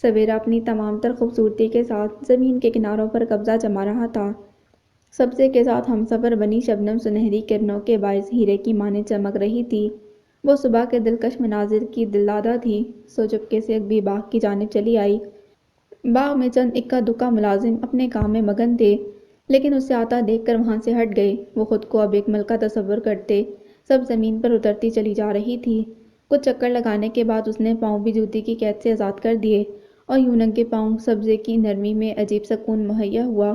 سویرا اپنی تمام تر خوبصورتی کے ساتھ زمین کے کناروں پر قبضہ جما رہا تھا۔ سبزے کے ساتھ ہمسفر بنی شبنم سنہری کرنوں کے باعث ہیرے کی مانند چمک رہی تھی۔ وہ صبح کے دلکش مناظر کی دلدادہ تھی۔ سو چپکے سے بھی باغ کی جانب چلی آئی۔ باغ میں چند اکا دکا ملازم اپنے کام میں مگن تھے، لیکن اسے آتا دیکھ کر وہاں سے ہٹ گئے۔ وہ خود کو اب ایک ملکہ تصور کرتے سب زمین پر اترتی چلی جا رہی تھی۔ کچھ چکر لگانے کے بعد اس نے پاؤں بھی جوتی کی قید سے آزاد کر دیے اور یوں ننگے پاؤں سبزے کی نرمی میں عجیب سکون مہیا ہوا۔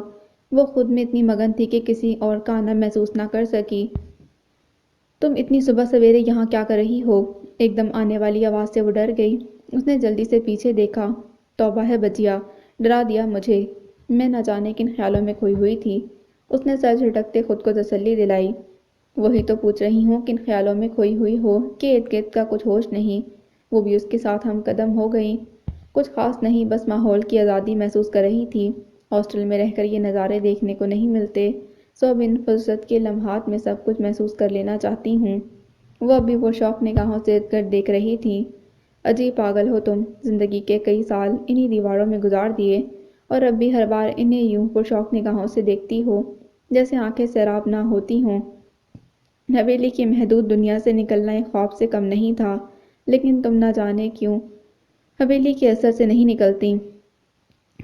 وہ خود میں اتنی مگن تھی کہ کسی اور کا آنا محسوس نہ کر سکی۔ تم اتنی صبح سویرے یہاں کیا کر رہی ہو؟ ایک دم آنے والی آواز سے وہ ڈر گئی۔ اس نے جلدی سے پیچھے دیکھا۔ توبہ ہے بجیا، ڈرا دیا مجھے۔ میں نہ جانے کن خیالوں میں کھوئی ہوئی تھی۔ اس نے سر جھٹکتے خود کو تسلی دلائی۔ وہی تو پوچھ رہی ہوں، کن خیالوں میں کھوئی ہوئی ہو کہ ارد گرد کا کچھ ہوش نہیں۔ وہ بھی اس کے ساتھ ہم قدم ہو گئی۔ کچھ خاص نہیں، بس ماحول کی آزادی محسوس کر رہی تھی۔ ہاسٹل میں رہ کر یہ نظارے دیکھنے کو نہیں ملتے، سو بن فرصت کے لمحات میں سب کچھ محسوس کر لینا چاہتی ہوں۔ وہ ابھی وہ شوق نگاہوں سے ارد گرد دیکھ رہی تھی۔ عجیب پاگل ہو تم، زندگی کے کئی سال انہی دیواروں میں گزار دیے اور اب بھی ہر بار انہیں یوں پرشوق نگاہوں سے دیکھتی ہو جیسے آنکھیں سیراب نہ ہوتی ہوں۔ حویلی کی محدود دنیا سے نکلنا ایک خواب سے کم نہیں تھا، لیکن تم نہ جانے کیوں حویلی کے اثر سے نہیں نکلتی۔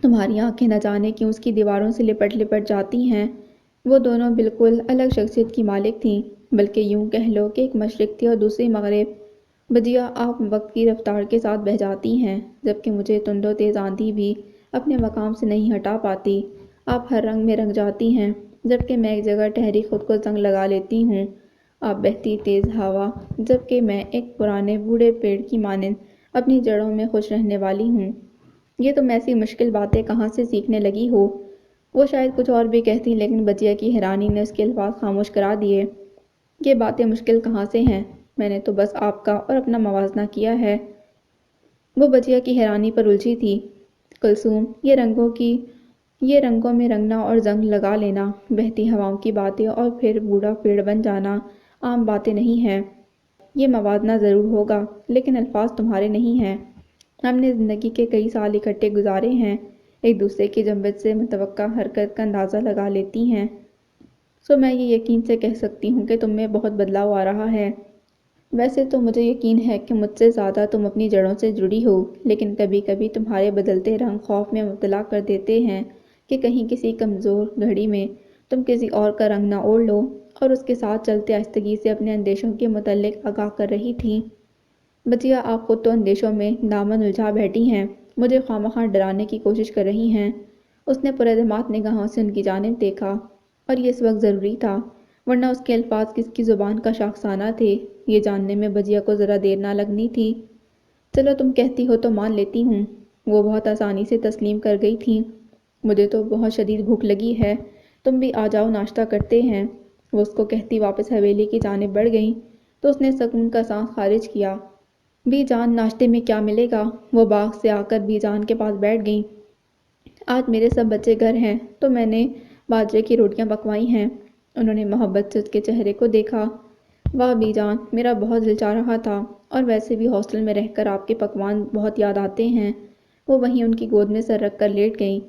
تمہاری آنکھیں نہ جانے کیوں اس کی دیواروں سے لپٹ لپٹ جاتی ہیں۔ وہ دونوں بالکل الگ شخصیت کی مالک تھیں، بلکہ یوں کہہ لو کہ ایک مشرق تھی اور دوسری مغرب۔ بجیا، آپ وقت کی رفتار کے ساتھ بہہ جاتی ہیں، جبکہ مجھے تند و تیز آندھی بھی اپنے مقام سے نہیں ہٹا پاتی۔ آپ ہر رنگ میں رنگ جاتی ہیں، جبکہ میں ایک جگہ ٹھہری خود کو زنگ لگا لیتی ہوں۔ آپ بہتی تیز ہوا، جبکہ میں ایک پرانے بوڑھے پیڑ کی مانند اپنی جڑوں میں خوش رہنے والی ہوں۔ یہ تم ایسی مشکل باتیں کہاں سے سیکھنے لگی ہو؟ وہ شاید کچھ اور بھی کہتی، لیکن بجیا کی حیرانی نے اس کے الفاظ خاموش کرا دیے۔ یہ باتیں مشکل کہاں سے ہیں؟ میں نے تو بس آپ کا اور اپنا موازنہ کیا ہے۔ وہ بجیا کی حیرانی پر الجھی تھی۔ کلثوم، یہ رنگوں میں رنگنا اور زنگ لگا لینا، بہتی ہواؤں کی باتیں اور پھر بوڑھا پیڑ بن جانا عام باتیں نہیں ہیں۔ یہ موازنہ ضرور ہوگا، لیکن الفاظ تمہارے نہیں ہیں۔ ہم نے زندگی کے کئی سال اکٹھے گزارے ہیں، ایک دوسرے کی جنبش سے متوقع حرکت کا اندازہ لگا لیتی ہیں۔ سو میں یہ یقین سے کہہ سکتی ہوں کہ تم میں بہت بدلاؤ آ رہا ہے۔ ویسے تو مجھے یقین ہے کہ مجھ سے زیادہ تم اپنی جڑوں سے جڑی ہو، لیکن کبھی کبھی تمہارے بدلتے رنگ خوف میں مبتلا کر دیتے ہیں کہ کہیں کسی کمزور گھڑی میں تم کسی اور کا رنگ نہ اوڑھ لو، اور اس کے ساتھ چلتے آہستگی سے اپنے اندیشوں کے متعلق آگاہ کر رہی تھی۔ بجیا، آپ خود تو اندیشوں میں دامن الجھا بیٹھی ہیں، مجھے خواہ ڈرانے کی کوشش کر رہی ہیں۔ اس نے پراعتماد نگاہوں سے ان کی جانب دیکھا، اور یہ اس وقت ضروری تھا، ورنہ اس کے الفاظ کس کی زبان کا شاخسانہ تھے، یہ جاننے میں بجیا کو ذرا دیر نہ لگنی تھی۔ چلو تم کہتی ہو تو مان لیتی ہوں۔ وہ بہت آسانی سے تسلیم کر گئی تھی۔ مجھے تو بہت شدید بھوک لگی ہے، تم بھی آ جاؤ، ناشتہ کرتے ہیں۔ وہ اس کو کہتی واپس حویلی کی جانب بڑھ گئیں تو اس نے سکون کا سانس خارج کیا۔ بی جان، ناشتے میں کیا ملے گا؟ وہ باغ سے آ کر بی جان کے پاس بیٹھ گئیں۔ آج میرے سب بچے گھر ہیں تو میں نے باجرے کی روٹیاں پکوائی ہیں۔ انہوں نے محبت سے اس کے چہرے کو دیکھا۔ واہ بی جان، میرا بہت دل چاہ رہا تھا، اور ویسے بھی ہاسٹل میں رہ کر آپ کے پکوان بہت یاد آتے ہیں۔ وہ وہیں ان کی گود میں سر رکھ کر لیٹ گئیں۔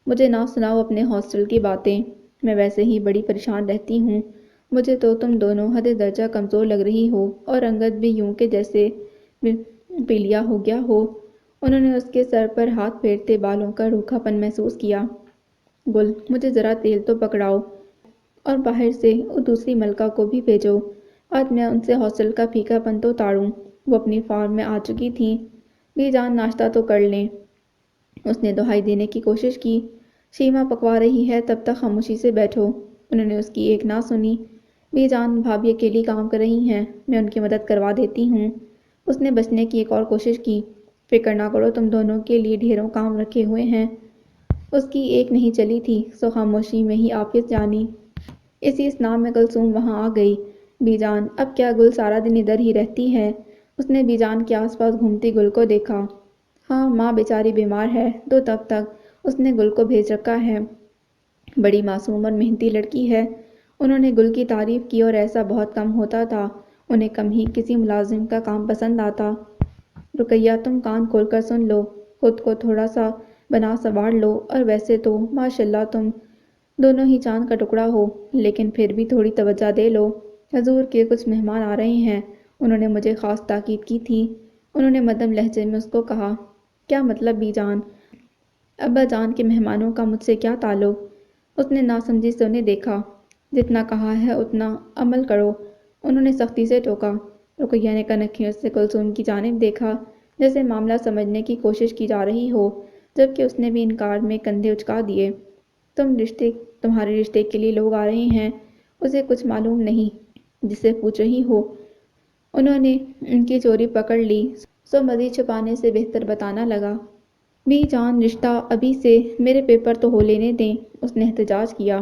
مجھے نہ سناؤ اپنے ہاسٹل کی باتیں، میں ویسے ہی بڑی پریشان رہتی ہوں۔ مجھے تو تم دونوں حد درجہ کمزور لگ رہی ہو، اور رنگت بھی یوں کہ جیسے پیلیا ہو گیا ہو۔ انہوں نے اس کے سر پر ہاتھ پھیرتے بالوں کا روکھا پن محسوس کیا۔ گل، مجھے ذرا تیل تو پکڑاؤ، اور باہر سے دوسری ملکہ کو بھی بھیجو، آج میں ان سے ہاسٹل کا پھیکا پن تو اتاروں۔ وہ اپنی فارم میں آ چکی تھیں۔ بی جان، ناشتہ تو کر لیں۔ اس نے دہائی دینے کی کوشش کی۔ شیما پکوا رہی ہے، تب تک خاموشی سے بیٹھو۔ انہوں نے اس کی ایک نہ سنی۔ بی جان، بھابھی اکیلی کام کر رہی ہیں، میں ان کی مدد کروا دیتی ہوں۔ اس نے بچنے کی ایک اور کوشش کی۔ فکر نہ کرو، تم دونوں کے لیے ڈھیروں کام رکھے ہوئے ہیں۔ اس کی ایک نہیں چلی تھی، سو خاموشی میں ہی آفس جانی۔ اسی اثناء میں کلثوم وہاں آ گئی۔ بی جان، اب کیا گل سارا دن ادھر ہی رہتی ہے؟ اس نے بی جان کے آس پاس گھومتی گل کو دیکھا۔ ہاں، ماں بیچاری بیمار ہے تو تب تک اس نے گل کو بھیج رکھا ہے۔ بڑی معصوم اور محنتی لڑکی ہے۔ انہوں نے گل کی تعریف کی، اور ایسا بہت کم ہوتا تھا، انہیں کم ہی کسی ملازم کا کام پسند آتا۔ رقیہ، تم کان کھول کر سن لو، خود کو تھوڑا سا بنا سنوار لو، اور ویسے تو ماشاءاللہ تم دونوں ہی چاند کا ٹکڑا ہو، لیکن پھر بھی تھوڑی توجہ دے لو، حضور کے کچھ مہمان آ رہے ہیں، انہوں نے مجھے خاص تاکید کی تھی۔ انہوں نے مدھم لہجے میں اس کو کہا۔ کیا مطلب بی جان؟ ابا جان کے مہمانوں کا مجھ سے کیا تعلق؟ اس نے ناسمجھی سے انہیں دیکھا۔ جتنا کہا ہے اتنا عمل کرو، انہوں نے سختی سے ٹوکا۔ رقیہ نے کنکھیوں سے کلثوم کی جانب دیکھا، جیسے معاملہ سمجھنے کی کوشش کی جا رہی ہو، جبکہ اس نے بھی انکار میں کندھے اچکا دیے۔ تمہارے رشتے کے لیے لوگ آ رہے ہیں، اسے کچھ معلوم نہیں جس سے پوچھ رہی ہو؟ انہوں نے ان کی چوری پکڑ لی، سو مزید چھپانے سے بہتر بتانا لگا۔ بی جان، رشتہ ابھی سے میرے پیپر تو ہو لینے دیں، اس نے احتجاج کیا۔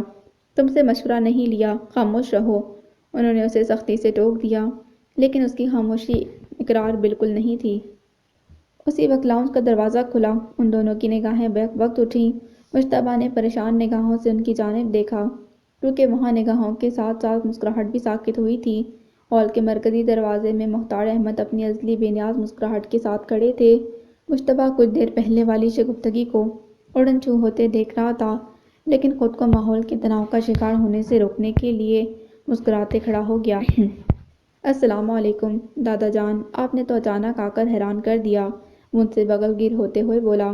تم سے مشورہ نہیں لیا، خاموش رہو، انہوں نے اسے سختی سے ٹوک دیا، لیکن اس کی خاموشی اقرار بالکل نہیں تھی۔ اسی وقت لاؤنج کا دروازہ کھلا، ان دونوں کی نگاہیں بیک وقت اٹھیں۔ مجتبیٰ نے پریشان نگاہوں سے ان کی جانب دیکھا، کیونکہ وہاں نگاہوں کے ساتھ ساتھ مسکراہٹ بھی ساکت ہوئی تھی۔ ہال کے مرکزی دروازے میں مختار احمد اپنی ازلی بے نیاز مسکراہٹ کے ساتھ کھڑے تھے۔ مجتبیٰ کچھ دیر پہلے والی شگفتگی کو اڑن چھو ہوتے دیکھ رہا تھا، لیکن خود کو ماحول کے تناؤ کا شکار ہونے سے روکنے کے لیے مسکراتے کھڑا ہو گیا۔ السلام علیکم دادا جان، آپ نے تو اچانک آ کر حیران کر دیا، وہ ان سے بغل گیر ہوتے ہوئے بولا۔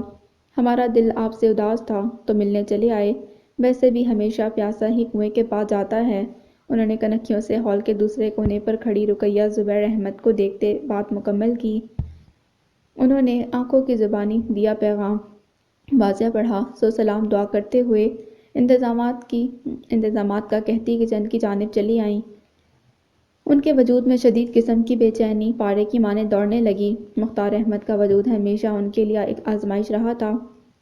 ہمارا دل آپ سے اداس تھا تو ملنے چلے آئے، ویسے بھی ہمیشہ پیاسا ہی کنویں کے پاس جاتا ہے۔ انہوں نے کنکھیوں سے ہال کے دوسرے کونے پر کھڑی رقیہ زبیر احمد کو دیکھتے بات مکمل کی۔ انہوں نے آنکھوں کی زبانی دیا پیغام واضح پڑھا، سو سلام دعا کرتے ہوئے انتظامات کا کہتی کچن کی جانب چلی آئیں۔ ان کے وجود میں شدید قسم کی بے چینی پارے کی مانند دوڑنے لگی۔ مختار احمد کا وجود ہمیشہ ان کے لیے ایک آزمائش رہا تھا۔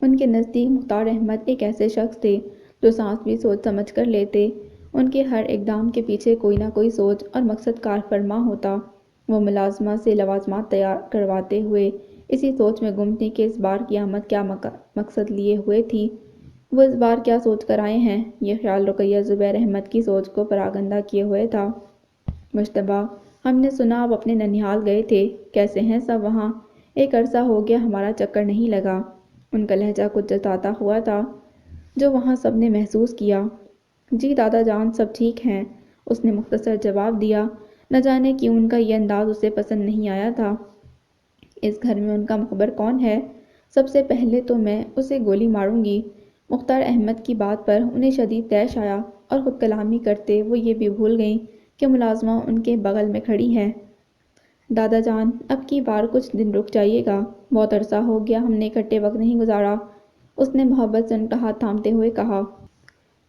ان کے نزدیک مختار احمد ایک ایسے شخص تھے جو سانس بھی سوچ سمجھ کر لیتے، ان کے ہر اقدام کے پیچھے کوئی نہ کوئی سوچ اور مقصد کار فرما ہوتا۔ وہ ملازمہ سے لوازمات تیار کرواتے ہوئے اسی سوچ میں گم تھی کہ اس بار کی آمد کیا مقصد لیے ہوئے تھی، وہ اس بار کیا سوچ کر آئے ہیں۔ یہ خیال رقیہ زبیر احمد کی سوچ کو پراگندہ کیے ہوئے تھا۔ مجتبیٰ، ہم نے سنا آپ اپنے ننھیال گئے تھے، کیسے ہیں سب وہاں؟ ایک عرصہ ہو گیا ہمارا چکر نہیں لگا۔ ان کا لہجہ کچھ جتاتا ہوا تھا، جو وہاں سب نے محسوس کیا۔ جی دادا جان، سب ٹھیک ہیں، اس نے مختصر جواب دیا۔ نہ جانے کیوں ان کا یہ انداز اسے پسند نہیں آیا تھا۔ اس گھر میں ان کا مخبر کون ہے؟ سب سے پہلے تو میں اسے گولی ماروں گی۔ مختار احمد کی بات پر انہیں شدید طیش آیا، اور خود کلامی کرتے وہ یہ بھی بھول گئیں کہ ملازمہ ان کے بغل میں کھڑی ہے۔ دادا جان، اب کی بار کچھ دن رک جائیے گا، بہت عرصہ ہو گیا ہم نے اکٹھے وقت نہیں گزارا، اس نے محبت سے ان کا ہاتھ تھامتے ہوئے کہا۔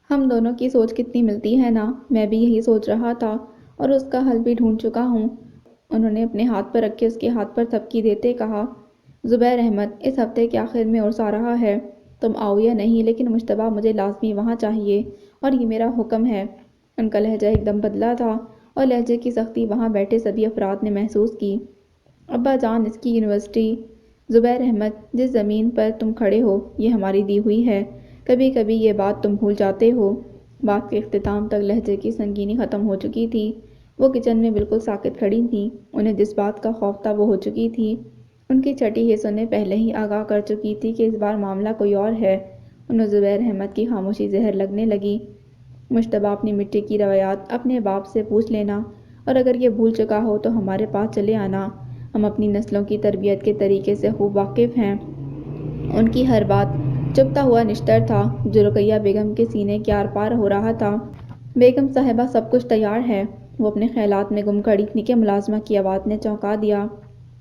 ہم دونوں کی سوچ کتنی ملتی ہے نا، میں بھی یہی سوچ رہا تھا اور اس کا حل بھی ڈھونڈ چکا ہوں، انہوں نے اپنے ہاتھ پر رکھے اس کے ہاتھ پر تھپکی دیتے کہا۔ زبیر احمد، اس ہفتے کے آخر میں عرس آ رہا ہے، تم آؤ یا نہیں، لیکن مجتبیٰ مجھے لازمی وہاں چاہیے، اور یہ میرا حکم ہے۔ ان کا لہجہ ایک دم بدلا تھا، اور لہجے کی سختی وہاں بیٹھے سبھی افراد نے محسوس کی۔ ابا جان، اس کی یونیورسٹی، زبیر احمد، جس زمین پر تم کھڑے ہو یہ ہماری دی ہوئی ہے، کبھی کبھی یہ بات تم بھول جاتے ہو۔ بات کے اختتام تک لہجے کی سنگینی ختم ہو چکی تھی۔ وہ کچن میں بالکل ساکت کھڑی تھیں، انہیں جس بات کا خوف تھا وہ ہو چکی تھی۔ ان کی چھٹی حصوں نے پہلے ہی آگاہ کر چکی تھی کہ اس بار معاملہ کوئی اور ہے۔ انہیں زبیر احمد کی خاموشی زہر لگنے لگی۔ مجتبیٰ، اپنی مٹی کی روایات اپنے باپ سے پوچھ لینا، اور اگر یہ بھول چکا ہو تو ہمارے پاس چلے آنا، ہم اپنی نسلوں کی تربیت کے طریقے سے خوب واقف ہیں۔ ان کی ہر بات چبھتا ہوا نشتر تھا جو رقیہ بیگم کے سینے کے آر پار ہو رہا تھا۔ بیگم صاحبہ، سب کچھ تیار ہے، وہ اپنے خیالات میں گم کھڑی تھی کہ ملازمہ کی آواز نے چونکا دیا۔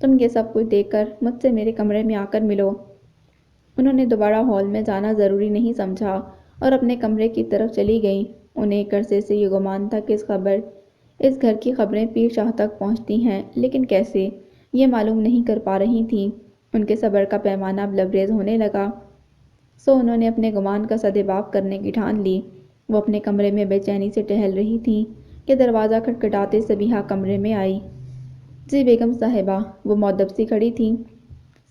تم یہ سب کچھ دیکھ کر مجھ سے میرے کمرے میں آ کر ملو۔ انہوں نے دوبارہ ہال میں جانا ضروری نہیں سمجھا اور اپنے کمرے کی طرف چلی گئیں۔ انہیں ایک عرصے سے یہ گمان تھا کہ اس گھر کی خبریں پیر شاہ تک پہنچتی ہیں، لیکن کیسے، یہ معلوم نہیں کر پا رہی تھیں۔ ان کے صبر کا پیمانہ اب لبریز ہونے لگا، سو انہوں نے اپنے گمان کا سدباب کرنے کی ٹھان لی۔ وہ اپنے کمرے میں بے چینی سے ٹہل رہی تھیں کہ دروازہ کھٹکھٹاتے سبیحہ کمرے میں آئی۔ جی بیگم صاحبہ، وہ مؤدب سی کھڑی تھیں۔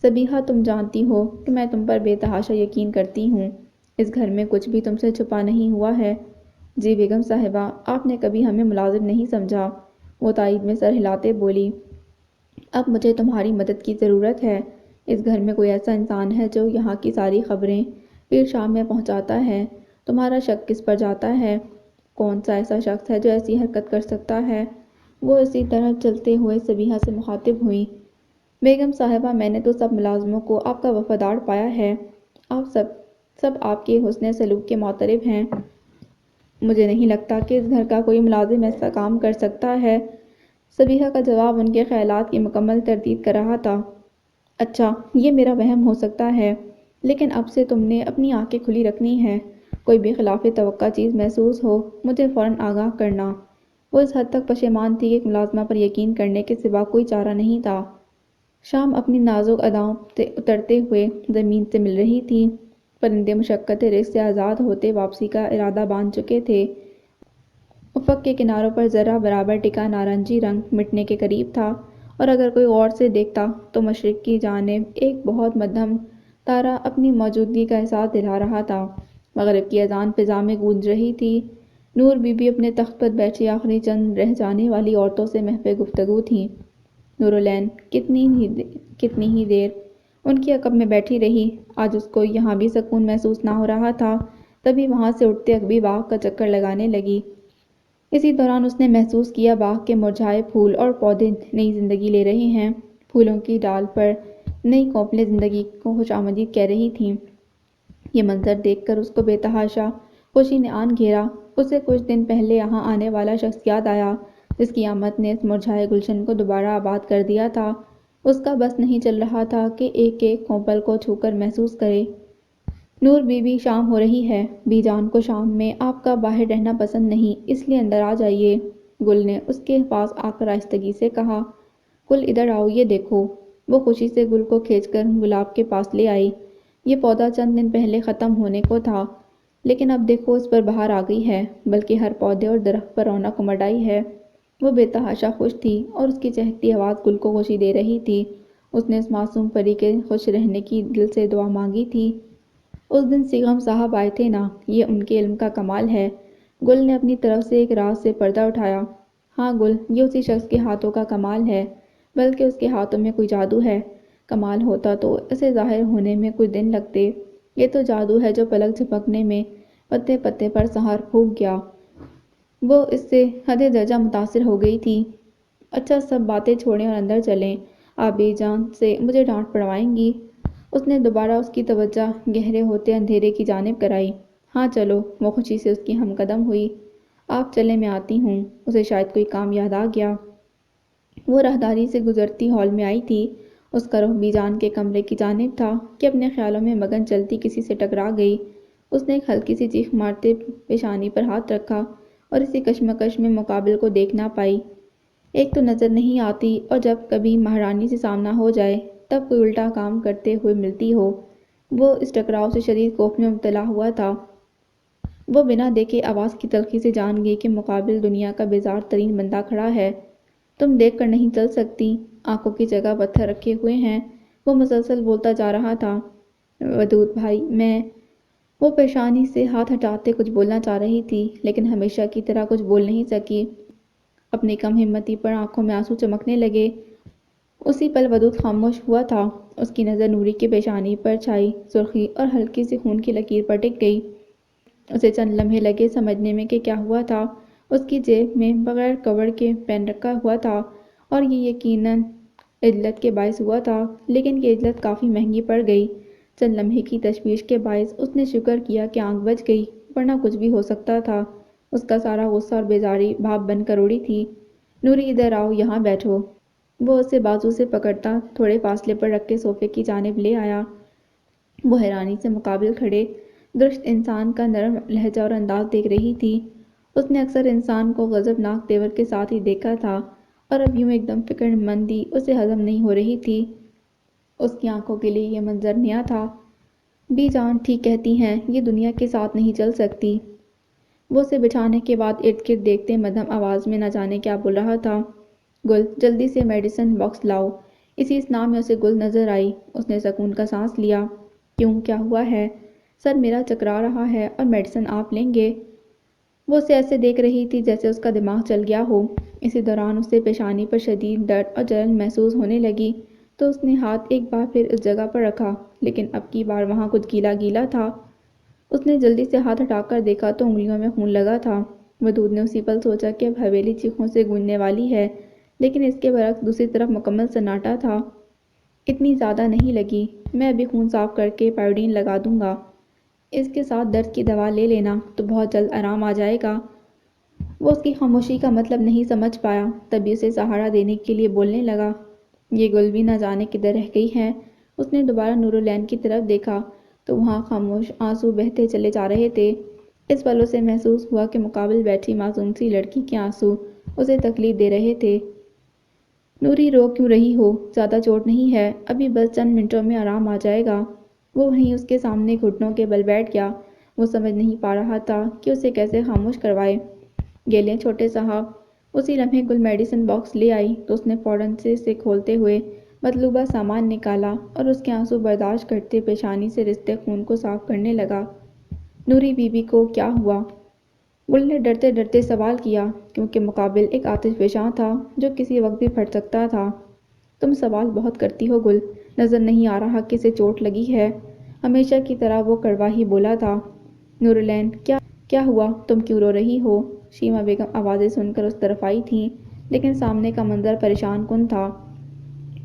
سبیحہ، تم جانتی ہو کہ میں تم پر بے تحاشا یقین کرتی ہوں، اس گھر میں کچھ بھی تم سے چھپا نہیں ہوا ہے۔ جی بیگم صاحبہ، آپ نے کبھی ہمیں ملازم نہیں سمجھا، وہ تائید میں سر ہلاتے بولی۔ اب مجھے تمہاری مدد کی ضرورت ہے، اس گھر میں کوئی ایسا انسان ہے جو یہاں کی ساری خبریں پیر شام میں پہنچاتا ہے؟ تمہارا شک کس پر جاتا ہے؟ کون سا ایسا شخص ہے جو ایسی حرکت کر سکتا ہے؟ وہ اسی طرح چلتے ہوئے صبیحہ سے مخاطب ہوئی۔ بیگم صاحبہ، میں نے تو سب ملازموں کو آپ کا وفادار پایا ہے۔ آپ سب آپ کے حسن سلوک کے معترف ہیں۔ مجھے نہیں لگتا کہ اس گھر کا کوئی ملازم ایسا کام کر سکتا ہے۔ صبیحہ کا جواب ان کے خیالات کی مکمل تردید کر رہا تھا۔ اچھا، یہ میرا وہم ہو سکتا ہے، لیکن اب سے تم نے اپنی آنکھیں کھلی رکھنی ہیں۔ کوئی بھی خلاف توقع چیز محسوس ہو، مجھے فوراً آگاہ کرنا۔ وہ اس حد تک پشیمان تھی کہ ایک ملازمہ پر یقین کرنے کے سوا کوئی چارہ نہیں تھا۔ شام اپنی نازک اداؤں سے اترتے ہوئے زمین سے مل رہی تھی۔ پرندے مشقت رزق سے آزاد ہوتے واپسی کا ارادہ باندھ چکے تھے۔ افق کے کناروں پر ذرہ برابر ٹکا نارنجی رنگ مٹنے کے قریب تھا، اور اگر کوئی غور سے دیکھتا تو مشرق کی جانب ایک بہت مدھم تارہ اپنی موجودگی کا احساس دلا رہا تھا۔ مغرب کی اذان فضا میں گونج رہی تھی۔ نور بی بی اپنے تخت پر بیٹھی آخری چند رہ جانے والی عورتوں سے محو گفتگو تھیں۔ نورالعین کتنی ہی دیر ان کی عقب میں بیٹھی رہی۔ آج اس کو یہاں بھی سکون محسوس نہ ہو رہا تھا۔ تبھی وہاں سے اٹھتے عقبی باغ کا چکر لگانے لگی۔ اسی دوران اس نے محسوس کیا باغ کے مرجھائے پھول اور پودے نئی زندگی لے رہے ہیں۔ پھولوں کی ڈال پر نئی کونپلیں زندگی کو خوش آمدید کہہ رہی تھیں۔ یہ منظر دیکھ کر اس کو بے تحاشا خوشی نے آن گھیرا۔ اسے کچھ دن پہلے یہاں آنے والا شخص یاد آیا، جس کی آمد نے اس مرجھائے گلشن کو دوبارہ آباد کر دیا تھا۔ اس کا بس نہیں چل رہا تھا کہ ایک ایک کونپل کو چھو کر محسوس کرے۔ نور بی بی، شام ہو رہی ہے۔ بی جان کو شام میں آپ کا باہر رہنا پسند نہیں، اس لیے اندر آ جائیے۔ گل نے اس کے پاس آ کر آہستگی سے کہا۔ گل، ادھر آؤ، یہ دیکھو۔ وہ خوشی سے گل کو کھینچ کر گلاب کے پاس لے آئی۔ یہ پودا چند دن پہلے ختم ہونے کو تھا، لیکن اب دیکھو اس پر بہار آ گئی ہے، بلکہ ہر پودے اور درخت پر رونق امڈ آئی ہے۔ وہ بے تحاشا خوش تھی، اور اس کی چہکتی آواز گل کو خوشی دے رہی تھی۔ اس نے اس معصوم پری کے خوش رہنے کی دل سے دعا مانگی تھی۔ اس دن سیغم صاحب آئے تھے نا، یہ ان کے علم کا کمال ہے۔ گل نے اپنی طرف سے ایک راز سے پردہ اٹھایا۔ ہاں گل، یہ اسی شخص کے ہاتھوں کا کمال ہے، بلکہ اس کے ہاتھوں میں کوئی جادو ہے۔ کمال ہوتا تو اسے ظاہر ہونے میں کچھ دن لگتے۔ یہ تو جادو ہے جو پلک جھپکنے میں پتے پتے پر سحر پھونک گیا۔ وہ اس سے حد درجہ متاثر ہو گئی تھی۔ اچھا، سب باتیں چھوڑیں اور اندر چلیں۔ آپ بی جان سے مجھے ڈانٹ پڑوائیں گی؟ اس نے دوبارہ اس کی توجہ گہرے ہوتے اندھیرے کی جانب کرائی۔ ہاں چلو، وہ خوشی سے اس کی ہم قدم ہوئی۔ آپ چلیں، میں آتی ہوں۔ اسے شاید کوئی کام یاد آ گیا۔ وہ راہداری سے گزرتی ہال میں آئی تھی۔ اس کا رخ بی جان کے کمرے کی جانب تھا کہ اپنے خیالوں میں مگن چلتی کسی سے ٹکرا گئی۔ اس نے ایک ہلکی سی چیخ مارتے پیشانی پر ہاتھ رکھا اور اسی کشمکش میں مقابل کو دیکھ نہ پائی۔ ایک تو نظر نہیں آتی، اور جب کبھی مہارانی سے سامنا ہو جائے تب کوئی الٹا کام کرتے ہوئے ملتی ہو۔ وہ اس ٹکراؤ سے شدید خوف میں مبتلا ہوا تھا۔ وہ بنا دیکھے آواز کی تلخی سے جان گئی کہ مقابل دنیا کا بیزار ترین بندہ کھڑا ہے۔ تم دیکھ کر نہیں چل سکتی؟ آنکھوں کی جگہ پتھر رکھے ہوئے ہیں۔ وہ مسلسل بولتا جا رہا تھا۔ ودود بھائی، میں… وہ پیشانی سے ہاتھ ہٹاتے کچھ بولنا چاہ رہی تھی، لیکن ہمیشہ کی طرح کچھ بول نہیں سکی۔ اپنی کم ہمتی پر آنکھوں میں آنسو چمکنے لگے۔ اسی پل ودود خاموش ہوا تھا۔ اس کی نظر نوری کی پیشانی پر چھائی سرخی اور ہلکی سی خون کی لکیر پر ٹک گئی۔ اسے چند لمحے لگے سمجھنے میں کہ کیا ہوا تھا۔ اس کی جیب میں بغیر کور کے پین رکھا ہوا تھا، اور یہ یقیناً عجلت کے باعث ہوا تھا، لیکن یہ عجلت کافی مہنگی پڑ گئی۔ چند لمحے کی تشویش کے باعث اس نے شکر کیا کہ آنکھ بچ گئی، ورنہ کچھ بھی ہو سکتا تھا۔ اس کا سارا غصہ اور بیزاری بھاپ بن کر اڑی تھی۔ نوری، ادھر آؤ، یہاں بیٹھو۔ وہ اسے بازو سے پکڑتا تھوڑے فاصلے پر رکھے صوفے کی جانب لے آیا۔ وہ حیرانی سے مقابل کھڑے درشت انسان کا نرم لہجہ اور انداز دیکھ رہی تھی۔ اس نے اکثر انسان کو غضبناک تیور کے ساتھ ہی دیکھا تھا، اور اب یوں ایک دم فکر مندی اسے ہضم نہیں ہو رہی تھی۔ اس کی آنکھوں کے لیے یہ منظر نیا تھا۔ بی جان ٹھیک کہتی ہیں، یہ دنیا کے ساتھ نہیں چل سکتی۔ وہ اسے بٹھانے کے بعد ارد گرد دیکھتے مدھم آواز میں نہ جانے کیا بول رہا تھا۔ گل، جلدی سے میڈیسن باکس لاؤ۔ اسی اثناء میں اسے گل نظر آئی۔ اس نے سکون کا سانس لیا۔ کیوں، کیا ہوا ہے؟ سر میرا چکرا رہا ہے، اور میڈیسن آپ لیں گے؟ وہ اسے ایسے دیکھ رہی تھی جیسے اس کا دماغ چل گیا ہو۔ اسی دوران اسے پیشانی پر شدید درد اور جلن محسوس ہونے لگی۔ تو اس نے ہاتھ ایک بار پھر اس جگہ پر رکھا، لیکن اب کی بار وہاں کچھ گیلا گیلا تھا۔ اس نے جلدی سے ہاتھ ہٹا کر دیکھا تو انگلیوں میں خون لگا تھا۔ ودود نے اسی پل سوچا کہ اب حویلی چیخوں سے گونجنے والی ہے، لیکن اس کے برعکس دوسری طرف مکمل سناٹا تھا۔ اتنی زیادہ نہیں لگی، میں ابھی خون صاف کر کے پائیوڈین لگا دوں گا، اس کے ساتھ درد کی دوا لے لینا تو بہت جلد آرام آ جائے گا۔ وہ اس کی خاموشی کا مطلب نہیں سمجھ پایا، تبھی اسے سہارا دینے کے لیے بولنے لگا، یہ گل بھی نہ جانے کدھر رہ گئی ہے۔ اس نے دوبارہ نورالعین کی طرف دیکھا تو وہاں خاموش آنسو بہتے چلے جا رہے تھے۔ اس پل اسے محسوس ہوا کہ مقابل بیٹھی معصوم سی لڑکی کے آنسو اسے تکلیف دے رہے تھے۔ نوری رو کیوں رہی ہو؟ زیادہ چوٹ نہیں ہے، ابھی بس چند منٹوں میں آرام آ جائے گا۔ وہ وہیں اس کے سامنے گھٹنوں کے بل بیٹھ گیا۔ وہ سمجھ نہیں پا رہا تھا کہ اسے کیسے خاموش کروائے۔ گیلیں چھوٹے صاحب۔ اسی لمحے گل میڈیسن باکس لے آئی تو اس نے فوراً سے اسے کھولتے ہوئے مطلوبہ سامان نکالا اور اس کے آنسو برداشت کرتے پیشانی سے رستے خون کو صاف کرنے لگا۔ نوری بی بی کو کیا ہوا؟ گل نے ڈرتے ڈرتے سوال کیا، کیونکہ مقابل ایک آتش فشاں تھا جو کسی وقت بھی پھٹ سکتا تھا۔ تم سوال بہت کرتی ہو گل، نظر نہیں آ رہا کہ اسے چوٹ لگی ہے؟ ہمیشہ کی طرح وہ کڑوا ہی بولا تھا۔ نورالعین کیا ہوا؟ تم کیوں رو رہی ہو؟ شیما بیگم آوازیں سن کر اس طرف آئی تھیں، لیکن سامنے کا منظر پریشان کن تھا۔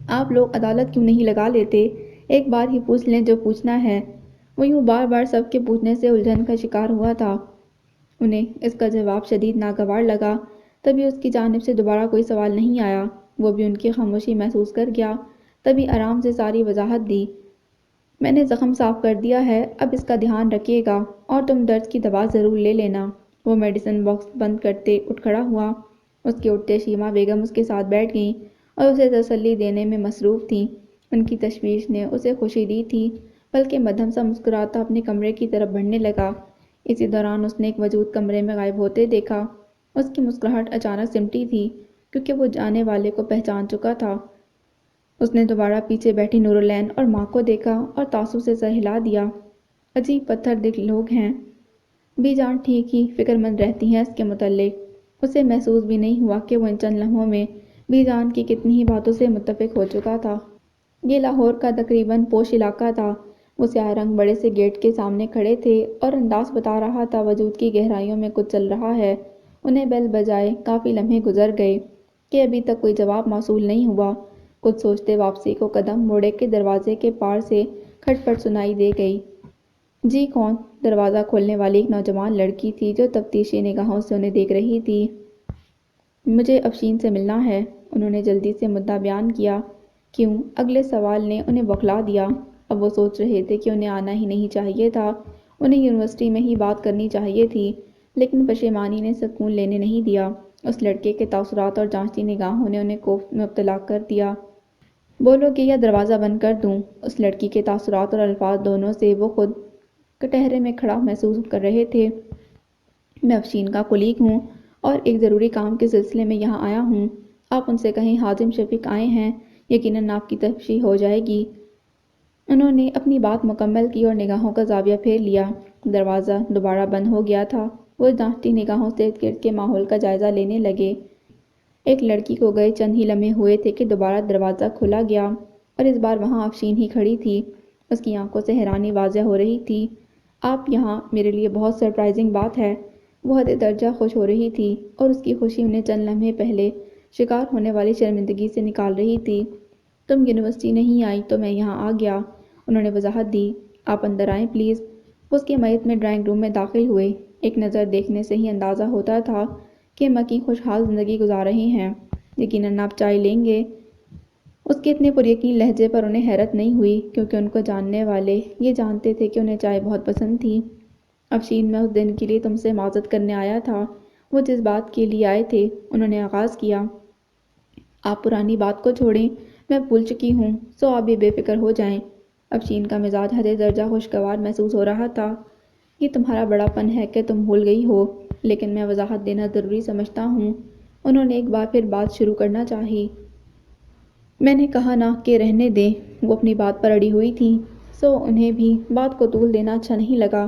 آپ لوگ عدالت کیوں نہیں لگا لیتے؟ ایک بار ہی پوچھ لیں جو پوچھنا ہے۔ وہ یوں بار بار سب کے پوچھنے سے الجھن کا شکار ہوا تھا۔ انہیں اس کا جواب شدید ناگوار لگا، تبھی اس کی جانب سے دوبارہ کوئی سوال نہیں آیا۔ وہ بھی ان کی خاموشی محسوس کر گیا، تبھی آرام سے ساری وضاحت دی۔ میں نے زخم صاف کر دیا ہے، اب اس کا دھیان رکھیے گا، اور تم درد کی دوا ضرور لے لینا۔ وہ میڈیسن باکس بند کرتے اٹھ کھڑا ہوا۔ اس کے اٹھتے شیما بیگم اس کے ساتھ بیٹھ گئیں اور اسے تسلی دینے میں مصروف تھیں۔ ان کی تشویش نے اسے خوشی دی تھی، بلکہ مدھم سا مسکراتا اپنے کمرے کی طرف بڑھنے لگا۔ اسی دوران اس نے ایک وجود کمرے میں غائب ہوتے دیکھا۔ اس کی مسکراہٹ اچانک سمٹی تھی، کیونکہ وہ جانے والے کو پہچان چکا تھا۔ اس نے دوبارہ پیچھے بیٹھی نورالعین اور ماں کو دیکھا اور تعصب سے سر ہلا دیا۔ عجیب پتھر دل لوگ ہیں۔ بی جان ٹھیک ہی فکر مند رہتی ہیں اس کے متعلق۔ اسے محسوس بھی نہیں ہوا کہ وہ ان چند لمحوں میں بی جان کی کتنی ہی باتوں سے متفق ہو چکا تھا۔ یہ لاہور کا تقریباً پوش علاقہ تھا۔ وہ سیاہ رنگ بڑے سے گیٹ کے سامنے کھڑے تھے اور انداز بتا رہا تھا وجود کی گہرائیوں میں کچھ چل رہا ہے۔ انہیں بیل بجائے کافی لمحے گزر گئے کہ ابھی تک کوئی جواب موصول نہیں ہوا۔ کچھ سوچتے واپسی کو قدم موڑے کہ دروازے کے پار سے کھٹ پٹ سنائی دے گئی۔ جی کون؟ دروازہ کھولنے والی ایک نوجوان لڑکی تھی جو تفتیشی نگاہوں سے انہیں دیکھ رہی تھی۔ مجھے افشین سے ملنا ہے، انہوں نے جلدی سے مدعا بیان کیا۔ کیوں؟ اگلے سوال نے انہیں بوکھلا دیا۔ اب وہ سوچ رہے تھے کہ انہیں آنا ہی نہیں چاہیے تھا، انہیں یونیورسٹی میں ہی بات کرنی چاہیے تھی، لیکن پشیمانی نے سکون لینے نہیں دیا۔ اس لڑکے کے تاثرات اور جانچتی نگاہوں نے انہیں کوفت میں مبتلا کر دیا۔ بولو گے یا دروازہ بند کر دوں؟ اس لڑکی کے تاثرات اور الفاظ دونوں سے وہ خود کٹہرے میں کھڑا محسوس کر رہے تھے۔ میں افشین کا کولیگ ہوں اور ایک ضروری کام کے سلسلے میں یہاں آیا ہوں۔ آپ ان سے کہیں حازم شفیق آئے ہیں، یقیناً آپ کی تشفیع ہو جائے گی۔ انہوں نے اپنی بات مکمل کی اور نگاہوں کا زاویہ پھیر لیا۔ دروازہ دوبارہ بند ہو گیا تھا۔ وہ جانچتی نگاہوں سے ارد گرد کے ماحول کا جائزہ لینے لگے۔ ایک لڑکی کو گئے چند ہی لمحے ہوئے تھے کہ دوبارہ دروازہ کھولا گیا اور اس بار وہاں افشین ہی کھڑی تھی۔ اس کی آنکھوں سے حیرانی واضح ہو رہی تھی۔ آپ یہاں، میرے لیے بہت سرپرائزنگ بات ہے۔ وہ حد درجہ خوش ہو رہی تھی اور اس کی خوشی انہیں چند لمحے پہلے شکار ہونے والی شرمندگی سے نکال رہی تھی۔ تم یونیورسٹی نہیں آئی تو میں یہاں آ گیا، انہوں نے وضاحت دی۔ آپ اندر آئیں پلیز۔ وہ اس کے میت میں ڈرائنگ روم میں داخل ہوئے۔ ایک نظر دیکھنے سے ہی اندازہ ہوتا تھا کہ مکی خوشحال زندگی گزار رہے ہیں۔ یقیناً آپ چائے لیں گے؟ اس کے اتنے پر یقین لہجے پر انہیں حیرت نہیں ہوئی، کیونکہ ان کو جاننے والے یہ جانتے تھے کہ انہیں چائے بہت پسند تھی۔ افشین، میں اس دن کے لیے تم سے معذرت کرنے آیا تھا۔ وہ جس بات کے لیے آئے تھے، انہوں نے آغاز کیا۔ آپ پرانی بات کو چھوڑیں، میں بھول چکی ہوں، سو آپ بھی بے فکر ہو جائیں۔ افشین کا مزاج حد درجہ خوشگوار محسوس ہو رہا تھا۔ یہ تمہارا بڑا پن ہے کہ تم بھول گئی ہو، لیکن میں وضاحت دینا ضروری سمجھتا ہوں۔ انہوں نے ایک بار پھر بات شروع کرنا چاہی۔ میں نے کہا نا کہ رہنے دیں، وہ اپنی بات پر اڑی ہوئی تھیں، سو انہیں بھی بات کو طول دینا اچھا نہیں لگا۔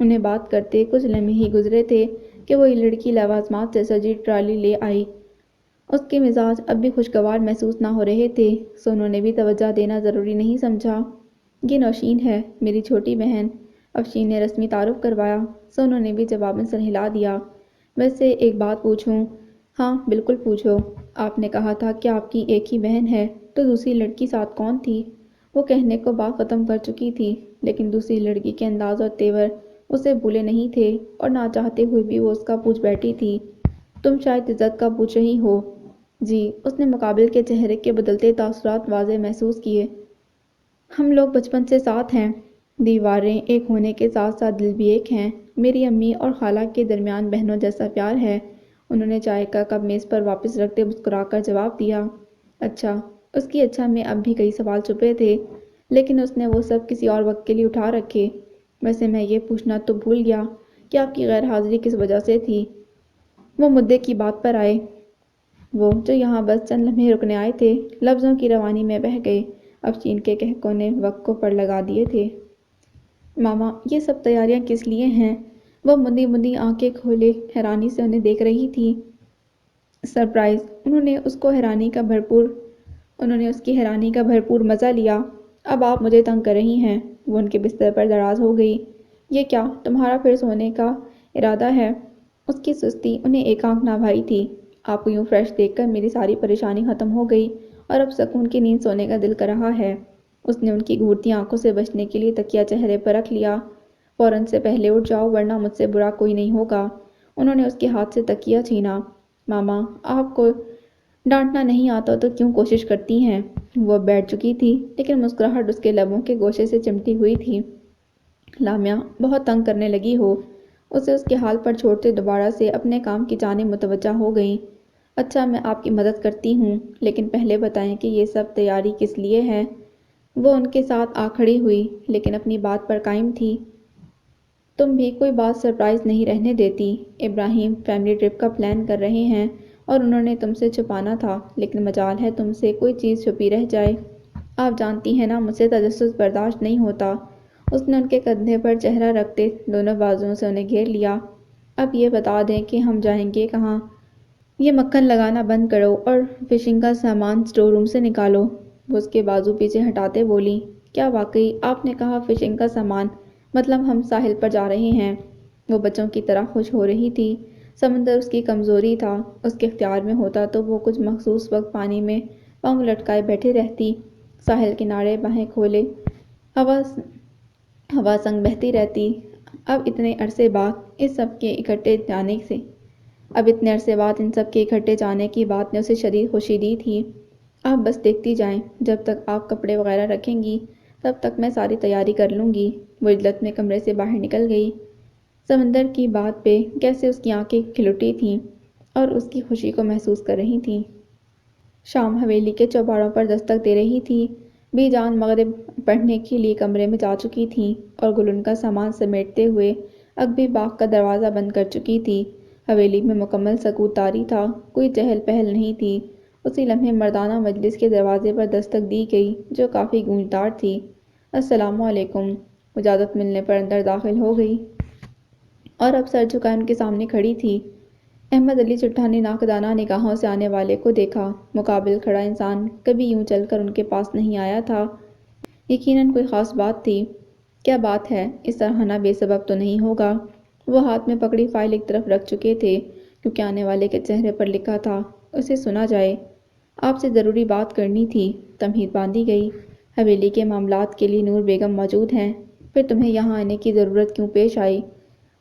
انہیں بات کرتے کچھ لمحے ہی گزرے تھے کہ وہ ایک لڑکی لوازمات سے سجی ٹرالی لے آئی۔ اس کے مزاج اب بھی خوشگوار محسوس نہ ہو رہے تھے، سو انہوں نے بھی توجہ دینا ضروری نہیں سمجھا۔ یہ نوشین ہے، میری چھوٹی بہن، افشین نے رسمی تعارف کروایا، سو انہوں نے بھی جواباً سر ہلا دیا۔ ویسے ایک بات پوچھوں؟ ہاں بالکل پوچھو۔ آپ نے کہا تھا کہ آپ کی ایک ہی بہن ہے، تو دوسری لڑکی ساتھ کون تھی؟ وہ کہنے کو بات ختم کر چکی تھی، لیکن دوسری لڑکی کے انداز اور تیور اسے بھولے نہیں تھے، اور نہ چاہتے ہوئے بھی وہ اس کا پوچھ بیٹھی تھی۔ تم شاید عزت کا پوچھ رہی ہو؟ جی، اس نے مقابل کے چہرے کے بدلتے تاثرات واضح محسوس کیے۔ ہم لوگ بچپن سے ساتھ ہیں، دیواریں ایک ہونے کے ساتھ ساتھ دل بھی ایک ہیں۔ میری امی اور خالہ کے درمیان بہنوں جیسا پیار ہے۔ انہوں نے چائے کا کپ میز پر واپس رکھتے مسکرا کر جواب دیا۔ اچھا، اس کی اچھا میں اب بھی کئی سوال چھپے تھے، لیکن اس نے وہ سب کسی اور وقت کے لیے اٹھا رکھے۔ ویسے میں یہ پوچھنا تو بھول گیا کہ آپ کی غیر حاضری کس وجہ سے تھی؟ وہ مدعے کی بات پر آئے۔ وہ جو یہاں بس چند لمحے رکنے آئے تھے، لفظوں کی روانی میں بہہ گئے۔ افشین کے کہکوں نے وقت کو پڑ لگا دیے تھے۔ ماما، یہ سب تیاریاں کس لیے ہیں؟ وہ مندی مندی آنکھیں کھولے حیرانی سے انہیں دیکھ رہی تھی۔ سرپرائز! انہوں نے اس کی حیرانی کا بھرپور مزہ لیا۔ اب آپ مجھے تنگ کر رہی ہیں۔ وہ ان کے بستر پر دراز ہو گئی۔ یہ کیا تمہارا پھر سونے کا ارادہ ہے؟ اس کی سستی انہیں ایک آنکھ نہ بھائی تھی۔ آپ کو یوں فریش دیکھ کر میری ساری پریشانی ختم ہو گئی، اور اب سکون کی نیند سونے کا دل کر رہا ہے۔ اس نے ان کی گھورتی آنکھوں سے بچنے کے لیے تکیہ چہرے پر رکھ لیا۔ فوراً سے پہلے اٹھ جاؤ، ورنہ مجھ سے برا کوئی نہیں ہوگا۔ انہوں نے اس کے ہاتھ سے تکیہ چھینا۔ ماما، آپ کو ڈانٹنا نہیں آتا تو کیوں کوشش کرتی ہیں؟ وہ بیٹھ چکی تھی، لیکن مسکراہٹ اس کے لبوں کے گوشے سے چمٹی ہوئی تھی۔ لامیا، بہت تنگ کرنے لگی ہو۔ اسے اس کے حال پر چھوڑتے دوبارہ سے اپنے کام کی جانب متوجہ ہو گئیں۔ اچھا، میں آپ کی مدد کرتی ہوں، لیکن پہلے بتائیں کہ یہ سب تیاری کس لیے ہے؟ وہ ان کے ساتھ آ کھڑی ہوئی، لیکن اپنی بات پر قائم تھی۔ تم بھی کوئی بات سرپرائز نہیں رہنے دیتی۔ ابراہیم فیملی ٹرپ کا پلان کر رہے ہیں، اور انہوں نے تم سے چھپانا تھا، لیکن مجال ہے تم سے کوئی چیز چھپی رہ جائے۔ آپ جانتی ہیں نا، مجھ سے تجسس برداشت نہیں ہوتا۔ اس نے ان کے کندھے پر چہرہ رکھتے دونوں بازوؤں سے انہیں گھیر لیا۔ اب یہ بتا دیں کہ ہم جائیں گے کہاں؟ یہ مکھن لگانا بند کرو اور فشنگ کا سامان اسٹور روم سے نکالو۔ وہ اس کے بازو پیچھے ہٹاتے بولی۔ کیا واقعی؟ آپ نے کہا فشنگ کا سامان؟ مطلب ہم ساحل پر جا رہے ہیں؟ وہ بچوں کی طرح خوش ہو رہی تھی۔ سمندر اس کی کمزوری تھا، اس کے اختیار میں ہوتا تو وہ کچھ مخصوص وقت پانی میں پاؤں لٹکائے بیٹھے رہتی، ساحل کنارے باہیں کھولے ہوا سنگ بہتی رہتی۔ اب اتنے عرصے بعد ان سب کے اکٹھے جانے کی بات نے اسے شدید خوشی دی تھی۔ آپ بس دیکھتی جائیں، جب تک آپ کپڑے وغیرہ رکھیں گی تب تک میں ساری تیاری کر لوں گی۔ وہ عجلت میں کمرے سے باہر نکل گئی۔ سمندر کی بات پہ کیسے اس کی آنکھیں کھل اٹھی تھیں اور اس کی خوشی کو محسوس کر رہی تھیں۔ شام حویلی کے چوباڑوں پر دستک دے رہی تھی۔ بی جان مغرب پڑھنے کے لیے کمرے میں جا چکی تھیں، اور گلن کا سامان سمیٹتے ہوئے اگبی باغ کا دروازہ بند کر چکی تھی۔ حویلی میں مکمل سکوت طاری تھا، کوئی چہل پہل نہیں تھی۔ اسی لمحے مردانہ مجلس کے دروازے پر دستک دی گئی، جو کافی گونجدار تھی۔ السلام علیکم۔ اجازت ملنے پر اندر داخل ہو گئی، اور اب سر جھکائے ان کے سامنے کھڑی تھی۔ احمد علی چٹھا نے ناقدانہ نگاہوں سے آنے والے کو دیکھا۔ مقابل کھڑا انسان کبھی یوں چل کر ان کے پاس نہیں آیا تھا۔ یقیناً کوئی خاص بات تھی۔ کیا بات ہے؟ اس طرح نہ بے سبب تو نہیں ہوگا؟ وہ ہاتھ میں پکڑی فائل ایک طرف رکھ چکے تھے، کیونکہ آنے والے کے چہرے پر لکھا تھا، اسے سنا جائے۔ آپ سے ضروری بات کرنی تھی۔ تمہید باندھی گئی۔ حویلی کے معاملات کے لیے نور بیگم موجود ہیں، پھر تمہیں یہاں آنے کی ضرورت کیوں پیش آئی؟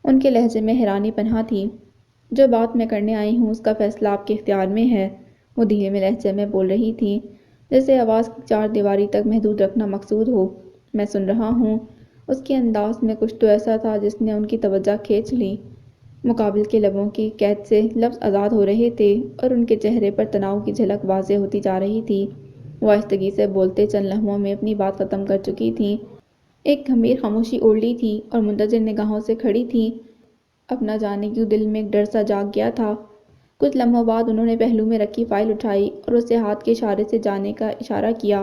ان کے لہجے میں حیرانی پنہاں تھی۔ جو بات میں کرنے آئی ہوں اس کا فیصلہ آپ کے اختیار میں ہے۔ وہ دھیمے لہجے میں بول رہی تھی، جیسے آواز کی چار دیواری تک محدود رکھنا مقصود ہو۔ میں سن رہا ہوں۔ اس کے انداز میں کچھ تو ایسا تھا جس نے ان کی توجہ کھینچ لی۔ مقابل کے لبوں کی قید سے لفظ آزاد ہو رہے تھے، اور ان کے چہرے پر تناؤ کی جھلک واضح ہوتی جا رہی تھی۔ وہ آہستگی سے بولتے چند لمحوں میں اپنی بات ختم کر چکی تھیں۔ ایک گمبھیر خاموشی اوڑھ لی تھی، اور منتظر نگاہوں سے کھڑی تھیں۔ اب نہ جانے کیوں دل میں ایک ڈر سا جاگ گیا تھا۔ کچھ لمحوں بعد انہوں نے پہلو میں رکھی فائل اٹھائی اور اسے ہاتھ کے اشارے سے جانے کا اشارہ کیا،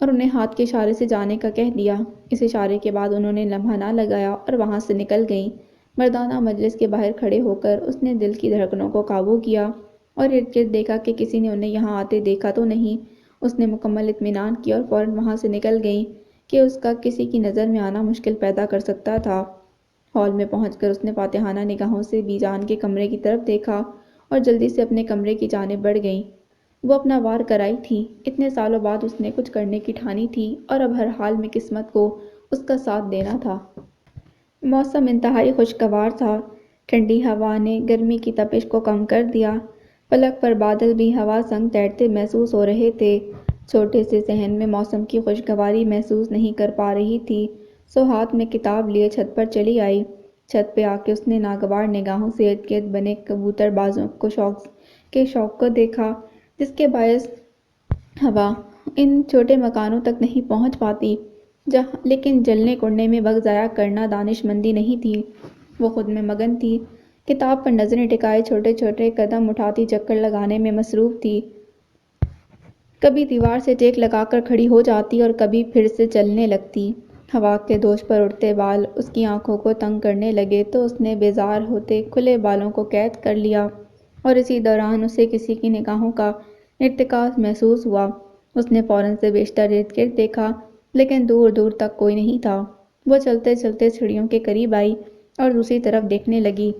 اور انہیں ہاتھ کے اشارے سے جانے کا کہہ دیا۔ اس اشارے کے بعد انہوں نے لمحہ نہ لگایا اور وہاں سے نکل گئیں۔ مردانہ مجلس کے باہر کھڑے ہو کر اس نے دل کی دھڑکنوں کو قابو کیا۔ اور ارد گرد دیکھا کہ کسی نے انہیں یہاں آتے دیکھا تو نہیں۔ اس نے مکمل اطمینان کیا اور فوراً وہاں سے نکل گئیں کہ اس کا کسی کی نظر میں آنا مشکل پیدا کر سکتا تھا۔ ہال میں پہنچ کر اس نے فاتحانہ نگاہوں سے بی جان کے کمرے کی طرف دیکھا اور جلدی سے اپنے کمرے کی جانب بڑھ گئیں۔ وہ اپنا وار کرائی تھی، اتنے سالوں بعد اس نے کچھ کرنے کی ٹھانی تھی اور اب ہر حال میں قسمت کو اس کا ساتھ دینا تھا۔ موسم انتہائی خوشگوار تھا، ٹھنڈی ہوا نے گرمی کی تپش کو کم کر دیا، فلک پر بادل بھی ہوا سنگ تیرتے محسوس ہو رہے تھے۔ چھوٹے سے صحن میں موسم کی خوشگواری محسوس نہیں کر پا رہی تھی، سو ہاتھ میں کتاب لیے چھت پر چلی آئی۔ چھت پہ آ کے اس نے ناگوار نگاہوں سے ارد گرد بنے کبوتر بازوں کو شوق کو دیکھا، جس کے باعث ہوا ان چھوٹے مکانوں تک نہیں پہنچ پاتی، لیکن جلنے کوڑنے میں وقت ضائع کرنا دانش مندی نہیں تھی۔ وہ خود میں مگن تھی، کتاب پر نظریں ٹکائے چھوٹے چھوٹے قدم اٹھاتی چکر لگانے میں مصروف تھی۔ کبھی دیوار سے ٹیک لگا کر کھڑی ہو جاتی اور کبھی پھر سے چلنے لگتی۔ ہوا کے دوش پر اڑتے بال اس کی آنکھوں کو تنگ کرنے لگے تو اس نے بیزار ہوتے کھلے بالوں کو قید کر لیا، اور اسی دوران اسے کسی کی نگاہوں کا ارتکاز محسوس ہوا۔ اس نے فوراً سے بیشتر ارد گرد دیکھا، لیکن دور دور تک کوئی نہیں تھا۔ وہ چلتے چلتے سیڑھیوں کے قریب آئی اور دوسری طرف دیکھنے لگی۔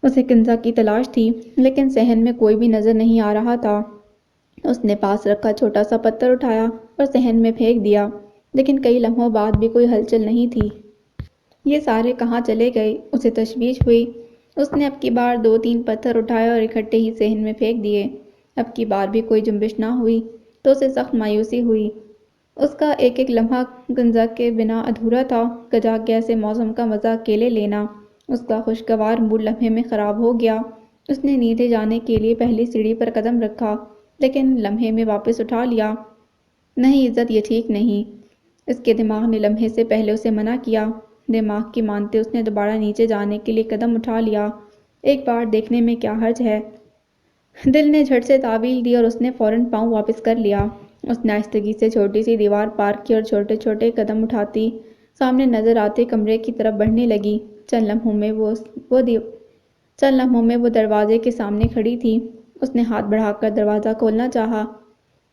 اسے کنزا کی تلاش تھی، لیکن صحن میں کوئی بھی نظر نہیں آ رہا تھا۔ اس نے پاس رکھا چھوٹا سا پتھر اٹھایا اور صحن میں پھینک دیا، لیکن کئی لمحوں بعد بھی کوئی ہلچل نہیں تھی۔ یہ سارے کہاں چلے گئے؟ اسے تشویش ہوئی۔ اس نے اب کی بار 2-3 پتھر اٹھائے اور اکٹھے ہی صحن میں پھینک دیے۔ اب کی بار بھی کوئی جنبش نہ ہوئی تو اسے سخت مایوسی ہوئی۔ اس کا ایک ایک لمحہ کنزا کے بنا ادھورا تھا۔ گجاگ ایسے موسم کا مزہ اکیلے لینا۔ اس کا خوشگوار موڈ لمحے میں خراب ہو گیا۔ اس نے نیچے جانے کے لیے پہلی سیڑھی پر قدم رکھا، لیکن لمحے میں واپس اٹھا لیا۔ نہیں عزت، یہ ٹھیک نہیں۔ اس کے دماغ نے لمحے سے پہلے اسے منع کیا۔ دماغ کی مانتے اس نے دوبارہ نیچے جانے کے لیے قدم اٹھا لیا۔ ایک بار دیکھنے میں کیا حرج ہے؟ دل نے جھٹ سے تعویل دی اور اس نے فوراً پاؤں واپس کر لیا۔ اس نے آہستگی سے چھوٹی سی دیوار پار کی اور چھوٹے چھوٹے قدم اٹھاتی سامنے نظر آتے کمرے کی طرف بڑھنے لگی۔ چند لمحوں میں وہ دروازے کے سامنے کھڑی تھی۔ اس نے ہاتھ بڑھا کر دروازہ کھولنا چاہا۔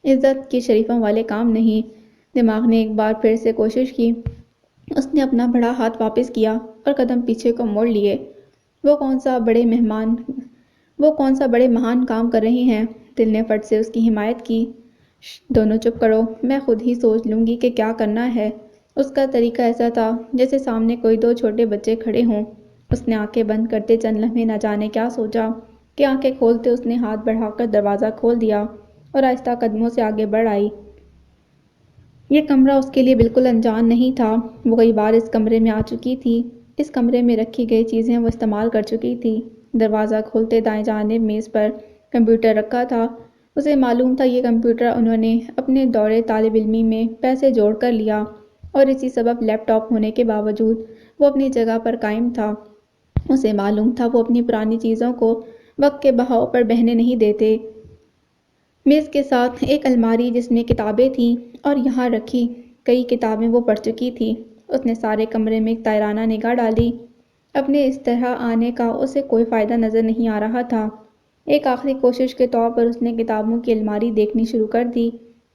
عزت کے شریفوں والے کام نہیں۔ دماغ نے ایک بار پھر سے کوشش کی۔ اس نے اپنا بڑا ہاتھ واپس کیا اور قدم پیچھے کو موڑ لیے۔ وہ کون سا بڑے مہان کام کر رہے ہیں؟ دل نے فٹ سے اس کی حمایت کی۔ دونوں چپ کرو، میں خود ہی سوچ لوں گی کہ کیا کرنا ہے۔ اس کا طریقہ ایسا تھا جیسے سامنے کوئی 2 چھوٹے بچے کھڑے ہوں۔ اس نے آنکھیں بند کرتے چند لمحے نہ جانے کیا سوچا کہ آنکھیں کھولتے اس نے ہاتھ بڑھا کر دروازہ کھول دیا اور آہستہ قدموں سے آگے بڑھ آئی۔ یہ کمرہ اس کے لیے بالکل انجان نہیں تھا۔ وہ کئی بار اس کمرے میں آ چکی تھی۔ اس کمرے میں رکھی گئی چیزیں وہ استعمال کر چکی تھی۔ دروازہ کھولتے دائیں جانب میز پر کمپیوٹر رکھا تھا۔ اسے معلوم تھا یہ کمپیوٹر انہوں نے اپنے دور طالب علمی میں پیسے جوڑ کر لیا، اور اسی سبب لیپ ٹاپ ہونے کے باوجود وہ اپنی جگہ پر قائم تھا۔ اسے معلوم تھا وہ اپنی پرانی چیزوں کو وقت کے بہاؤ پر بہنے نہیں دیتے۔ میز کے ساتھ ایک الماری جس میں کتابیں تھیں، اور یہاں رکھی کئی کتابیں وہ پڑھ چکی تھی۔ اس نے سارے کمرے میں ایک تائرانہ نگاہ ڈالی۔ اپنے اس طرح آنے کا اسے کوئی فائدہ نظر نہیں آ رہا تھا۔ ایک آخری کوشش کے طور پر اس نے کتابوں کی الماری دیکھنی شروع کر دی،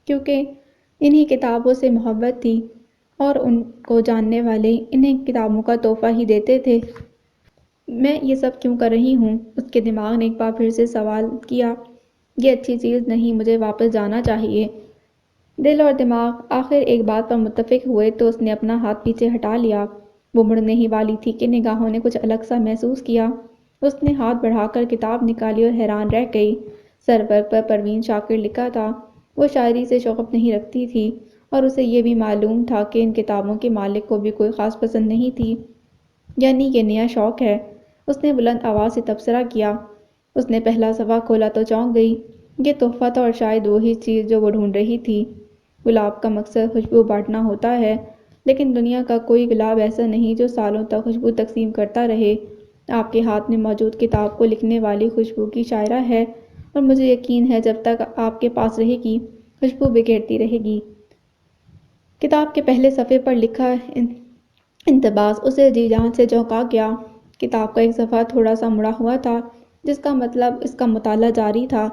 کیونکہ انہی کتابوں سے محبت تھی اور ان کو جاننے والے انہیں کتابوں کا تحفہ ہی دیتے تھے۔ میں یہ سب کیوں کر رہی ہوں؟ اس کے دماغ نے ایک بار پھر سے سوال کیا۔ یہ اچھی چیز نہیں، مجھے واپس جانا چاہیے۔ دل اور دماغ آخر ایک بات پر متفق ہوئے تو اس نے اپنا ہاتھ پیچھے ہٹا لیا۔ وہ مڑنے ہی والی تھی کہ نگاہوں نے کچھ الگ سا محسوس کیا۔ اس نے ہاتھ بڑھا کر کتاب نکالی اور حیران رہ گئی۔ سرورق پر پروین شاکر لکھا تھا۔ وہ شاعری سے شغف نہیں رکھتی تھی، اور اسے یہ بھی معلوم تھا کہ ان کتابوں کے مالک کو بھی کوئی خاص پسند نہیں تھی۔ یعنی یہ نیا شوق ہے؟ اس نے بلند آواز سے تبصرہ کیا۔ اس نے پہلا صفحہ کھولا تو چونک گئی۔ یہ تحفہ تھا، اور شاید وہی چیز جو وہ ڈھونڈ رہی تھی۔ گلاب کا مقصد خوشبو بانٹنا ہوتا ہے، لیکن دنیا کا کوئی گلاب ایسا نہیں جو سالوں تک خوشبو تقسیم کرتا رہے۔ آپ کے ہاتھ میں موجود کتاب کو لکھنے والی خوشبو کی شاعرہ ہے، اور مجھے یقین ہے جب تک آپ کے پاس رہے گی، خوشبو بکھیرتی رہے گی۔ کتاب کے پہلے صفحے پر لکھا انتباس اسے جی جان سے چونکا گیا۔ کتاب کا ایک صفحہ تھوڑا سا مڑا ہوا تھا، جس کا مطلب اس کا مطالعہ جاری تھا۔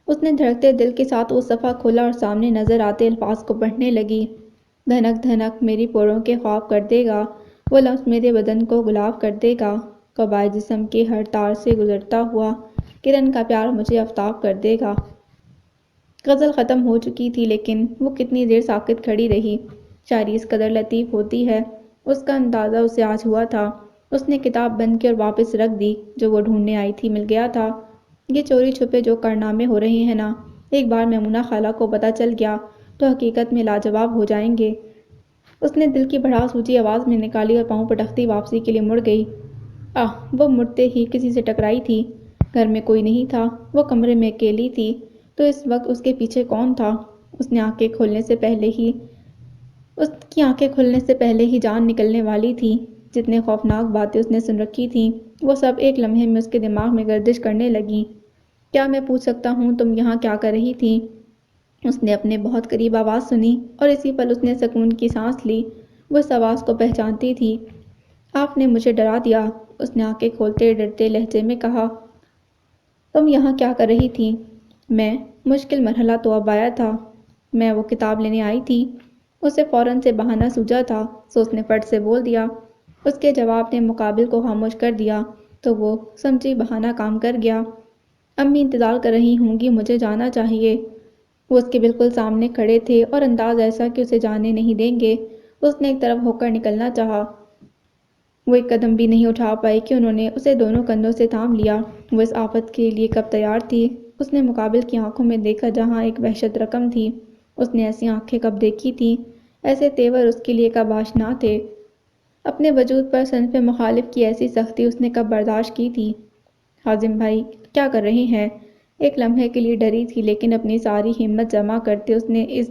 اس نے دھڑکتے دل کے ساتھ وہ صفحہ کھولا اور سامنے نظر آتے الفاظ کو پڑھنے لگی۔ دھنک دھنک میری پوروں کے خواب کر دے گا، وہ لفظ میرے بدن کو گلاب کر دے گا، قبائے جسم کے ہر تار سے گزرتا ہوا کرن کا پیار مجھے آفتاب کر دے گا۔ غزل ختم ہو چکی تھی لیکن وہ کتنی دیر ساکت کھڑی رہی۔ شاعری اس قدر لطیف ہوتی ہے، اس کا اندازہ اسے آج ہوا تھا۔ اس نے کتاب بند کی اور واپس رکھ دی۔ جو وہ ڈھونڈنے آئی تھی مل گیا تھا۔ یہ چوری چھپے جو کارنامے ہو رہے ہیں نا، ایک بار میمونہ خالہ کو پتہ چل گیا تو حقیقت میں لاجواب ہو جائیں گے۔ اس نے دل کی بھڑاس اونچی آواز میں نکالی اور پاؤں پٹکتی واپسی کے لیے مڑ گئی۔ وہ مڑتے ہی کسی سے ٹکرائی تھی۔ گھر میں کوئی نہیں تھا، وہ کمرے میں اکیلی تھی، تو اس وقت اس کے پیچھے کون تھا؟ اس کی آنکھیں کھلنے سے پہلے ہی جان نکلنے والی تھی۔ جتنے خوفناک باتیں اس نے سن رکھی تھیں وہ سب ایک لمحے میں اس کے دماغ میں گردش کرنے لگیں۔ کیا میں پوچھ سکتا ہوں تم یہاں کیا کر رہی تھی؟ اس نے اپنے بہت قریب آواز سنی اور اسی پل اس نے سکون کی سانس لی۔ وہ اس آواز کو پہچانتی تھی۔ آپ نے مجھے ڈرا دیا، اس نے آنکھیں کھولتے ڈرتے لہجے میں کہا۔ تم یہاں کیا کر رہی تھی؟ میں؟ مشکل مرحلہ تو اب آیا تھا۔ میں وہ کتاب لینے آئی تھی۔ اسے فوراً سے بہانہ سوجا تھا، سو اس نے فٹ سے بول دیا۔ اس کے جواب نے مقابل کو خاموش کر دیا تو وہ سمجھی بہانہ کام کر گیا۔ امی انتظار کر رہی ہوں گی، مجھے جانا چاہیے۔ وہ اس کے بالکل سامنے کھڑے تھے اور انداز ایسا کہ اسے جانے نہیں دیں گے۔ اس نے ایک طرف ہو کر نکلنا چاہا۔ وہ ایک قدم بھی نہیں اٹھا پائی کہ انہوں نے اسے دونوں کندھوں سے تھام لیا۔ وہ اس آفت کے لیے کب تیار تھی؟ اس نے مقابل کی آنکھوں میں دیکھا جہاں ایک وحشت رقم تھی۔ اس نے ایسی آنکھیں کب دیکھی تھیں؟ ایسے تیور اس کے لیے کب آشنا تھے؟ اپنے وجود پر صنف مخالف کی ایسی سختی اس نے کب برداشت کی تھی؟ حازم بھائی کیا کر رہے ہیں؟ ایک لمحے کے لیے ڈری تھی لیکن اپنی ساری ہمت جمع کرتے اس نے اس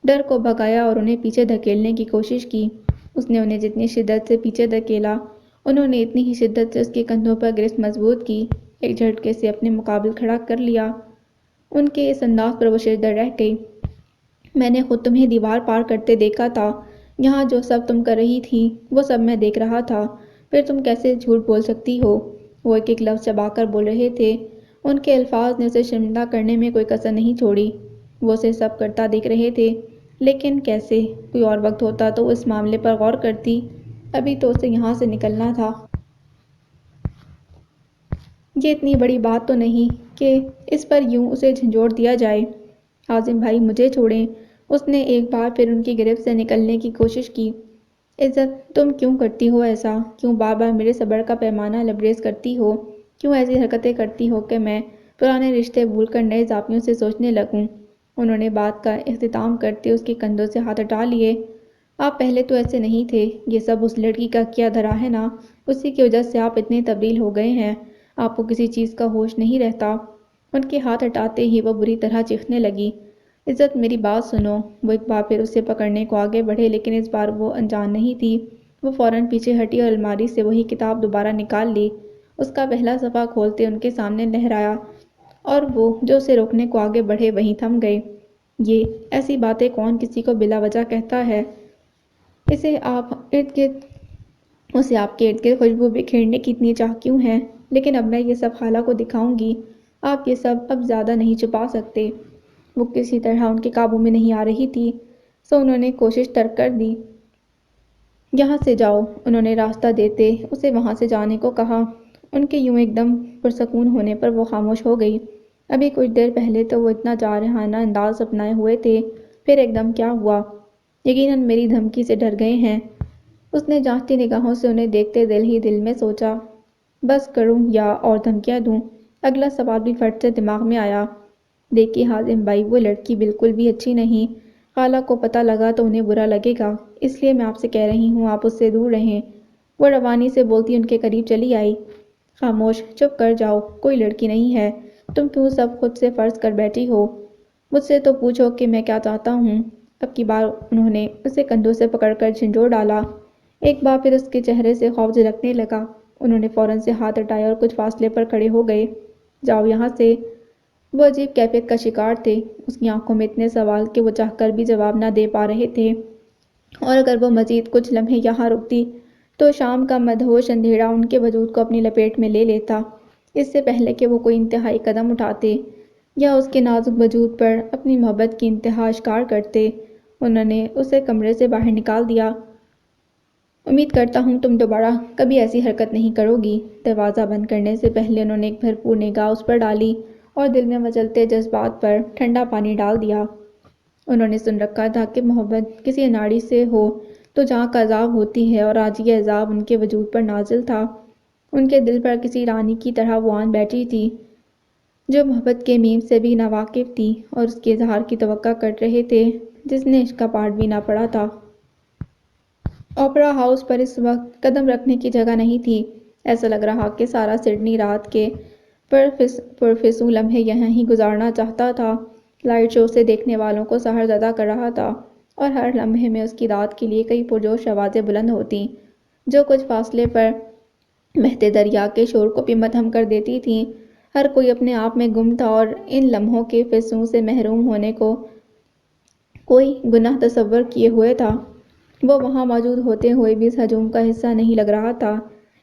ڈر کو بھگایا اور انہیں پیچھے دھکیلنے کی کوشش کی۔ اس نے انہیں جتنی شدت سے پیچھے دھکیلا، انہوں نے اتنی ہی شدت سے اس کے کندھوں پر گرفت مضبوط کی، ایک جھٹکے سے اپنے مقابل کھڑا کر لیا۔ ان کے اس انداز پر وہ شردہ رہ گئی۔ میں نے خود تمہیں دیوار پار کرتے دیکھا تھا۔ یہاں جو سب تم کر رہی تھی وہ سب میں دیکھ رہا تھا، پھر تم کیسے جھوٹ بول سکتی ہو؟ وہ ایک ایک لفظ چبا کر بول رہے تھے۔ ان کے الفاظ نے اسے شرمندہ کرنے میں کوئی کسر نہیں چھوڑی۔ وہ اسے سب کرتا دیکھ رہے تھے، لیکن کیسے؟ کوئی اور وقت ہوتا تو وہ اس معاملے پر غور کرتی۔ ابھی تو اسے یہاں سے نکلنا تھا۔ یہ اتنی بڑی بات تو نہیں کہ اس پر یوں اسے جھنجھوڑ دیا جائے۔ حازم بھائی مجھے چھوڑیں۔ اس نے ایک بار پھر ان کی گرفت سے نکلنے کی کوشش کی۔ عزت تم کیوں کرتی ہو ایسا؟ کیوں بار بار میرے صبر کا پیمانہ لبریز کرتی ہو؟ کیوں ایسی حرکتیں کرتی ہو کہ میں پرانے رشتے بھول کر نئے زاویوں سے سوچنے لگوں؟ انہوں نے بات کا اختتام کرتے اس کے کندھوں سے ہاتھ ہٹا لیے۔ آپ پہلے تو ایسے نہیں تھے، یہ سب اس لڑکی کا کیا دھرا ہے نا، اسی کی وجہ سے آپ اتنے تبدیل ہو گئے ہیں، آپ کو کسی چیز کا ہوش نہیں رہتا۔ ان کے ہاتھ ہٹاتے ہی وہ بری طرح چیخنے لگی۔ عزت میری بات سنو۔ وہ ایک بار پھر اسے پکڑنے کو آگے بڑھے لیکن اس بار وہ انجان نہیں تھی۔ وہ فوراً پیچھے ہٹی اور الماری سے وہی کتاب دوبارہ نکال لی۔ اس کا پہلا صفحہ کھولتے ان کے سامنے لہرایا اور وہ جو اسے روکنے کو آگے بڑھے وہیں تھم گئے۔ یہ ایسی باتیں کون کسی کو بلا وجہ کہتا ہے؟ اسے آپ کے ارد گرد خوشبو بکھیرنے کی اتنی چاہ کیوں ہے؟ لیکن اب میں یہ سب خالہ کو دکھاؤں گی۔ آپ یہ سب اب زیادہ نہیں چھپا سکتے۔ وہ کسی طرح ان کے قابو میں نہیں آ رہی تھی، سو انہوں نے کوشش ترک کر دی۔ یہاں سے جاؤ، انہوں نے راستہ دیتے اسے وہاں سے جانے کو کہا۔ ان کے یوں ایک دم پرسکون ہونے پر وہ خاموش ہو گئی۔ ابھی کچھ دیر پہلے تو وہ اتنا جارحانہ انداز اپنائے ہوئے تھے، پھر ایک دم کیا ہوا؟ یقیناً میری دھمکی سے ڈر گئے ہیں۔ اس نے جانچتی نگاہوں سے انہیں دیکھتے دل ہی دل میں سوچا، بس کروں یا اور دھمکیاں دوں؟ اگلا سوال بھی فٹ سے دماغ میں آیا۔ دیکھیے حازم بھائی، وہ لڑکی بالکل بھی اچھی نہیں، خالہ کو پتہ لگا تو انہیں برا لگے گا، اس لیے میں آپ سے کہہ رہی ہوں آپ اس سے دور رہیں۔ وہ روانی سے بولتی ان کے قریب چلی آئی۔ خاموش، چپ کر جاؤ، کوئی لڑکی نہیں ہے، تم کیوں سب خود سے فرض کر بیٹھی ہو؟ مجھ سے تو پوچھو کہ میں کیا چاہتا ہوں۔ اب کی بار انہوں نے اسے کندھوں سے پکڑ کر جھنجھوڑ ڈالا۔ ایک بار پھر اس کے چہرے سے خوف جھلکنے لگا۔ انہوں نے فوراً سے ہاتھ ہٹائے اور کچھ فاصلے پر کھڑے ہو گئے۔ جاؤ یہاں سے۔ وہ عجیب کیفیت کا شکار تھے، اس کی آنکھوں میں اتنے سوال کہ وہ چاہ کر بھی جواب نہ دے پا رہے تھے، اور اگر وہ مزید کچھ لمحے یہاں رکتی تو شام کا مدہوش اندھیرا ان کے وجود کو اپنی لپیٹ میں لے لیتا۔ اس سے پہلے کہ وہ کوئی انتہائی قدم اٹھاتے یا اس کے نازک وجود پر اپنی محبت کی انتہا اشکار کرتے، انہوں نے اسے کمرے سے باہر نکال دیا۔ امید کرتا ہوں تم دوبارہ کبھی ایسی حرکت نہیں کرو گی۔ دروازہ بند کرنے سے پہلے انہوں نے ایک بھرپور نگاہ اس پر ڈالی اور دل میں مچلتے جذبات پر ٹھنڈا پانی ڈال دیا۔ انہوں نے سن رکھا تھا کہ محبت کسی ناڑی سے ہو تو جہاں کا عذاب ہوتی ہے، اور آج یہ عذاب ان کے وجود پر نازل تھا۔ ان کے دل پر کسی رانی کی طرح وہ آن بیٹھی تھی، جو محبت کے میم سے بھی ناواقف تھی اور اس کے اظہار کی توقع کر رہے تھے جس نے عشق کا پاٹھ بھی نہ پڑھا تھا۔ اوپرا ہاؤس پر اس وقت قدم رکھنے کی جگہ نہیں تھی۔ ایسا لگ رہا کہ سارا سڈنی رات کے پرفسوں لمحے یہیں ہی گزارنا چاہتا تھا۔ لائٹ شو سے دیکھنے والوں کو سحر زدہ کر رہا تھا، اور ہر لمحے میں اس کی رات کے لیے کئی پرجوش آوازیں بلند ہوتیں، جو کچھ فاصلے پر بہتے دریا کے شور کو بھی مدھم کر دیتی تھیں۔ ہر کوئی اپنے آپ میں گم تھا اور ان لمحوں کے فسوں سے محروم ہونے کو کوئی گناہ تصور کیے ہوئے تھا۔ وہ وہاں موجود ہوتے ہوئے بھی اس ہجوم کا حصہ نہیں لگ رہا تھا۔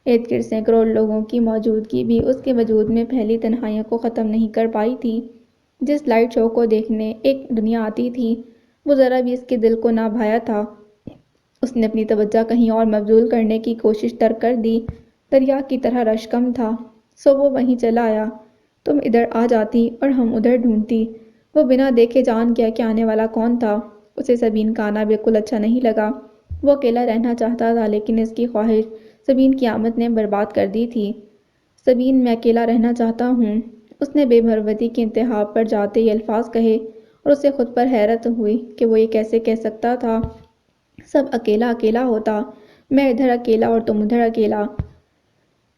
ارد گرد سینکڑوں لوگوں کی موجودگی بھی اس کے وجود میں پھیلی تنہائیوں کو ختم نہیں کر پائی تھی۔ جس لائٹ شو کو دیکھنے ایک دنیا آتی تھی، وہ ذرا بھی اس کے دل کو نہ بھایا تھا۔ اس نے اپنی توجہ کہیں اور مبذول کرنے کی کوشش ترک کر دی۔ دریا کی طرح رش کم تھا، سو وہ وہیں چلا آیا۔ تم ادھر آ جاتی اور ہم ادھر ڈھونڈتی۔ وہ بنا دیکھے جان گیا کہ آنے والا کون تھا۔ اسے سبین کا آنا بالکل اچھا نہیں لگا۔ وہ اکیلا رہنا چاہتا تھا، لیکن اس کی خواہش سبین کی آمد نے برباد کر دی تھی۔ سبین، میں اکیلا رہنا چاہتا ہوں۔ اس نے بے مروتی کی انتہا پر جاتے یہ الفاظ کہے، اور اسے خود پر حیرت ہوئی کہ وہ یہ کیسے کہہ سکتا تھا۔ سب اکیلا اکیلا ہوتا، میں ادھر اکیلا اور تم ادھر اکیلا۔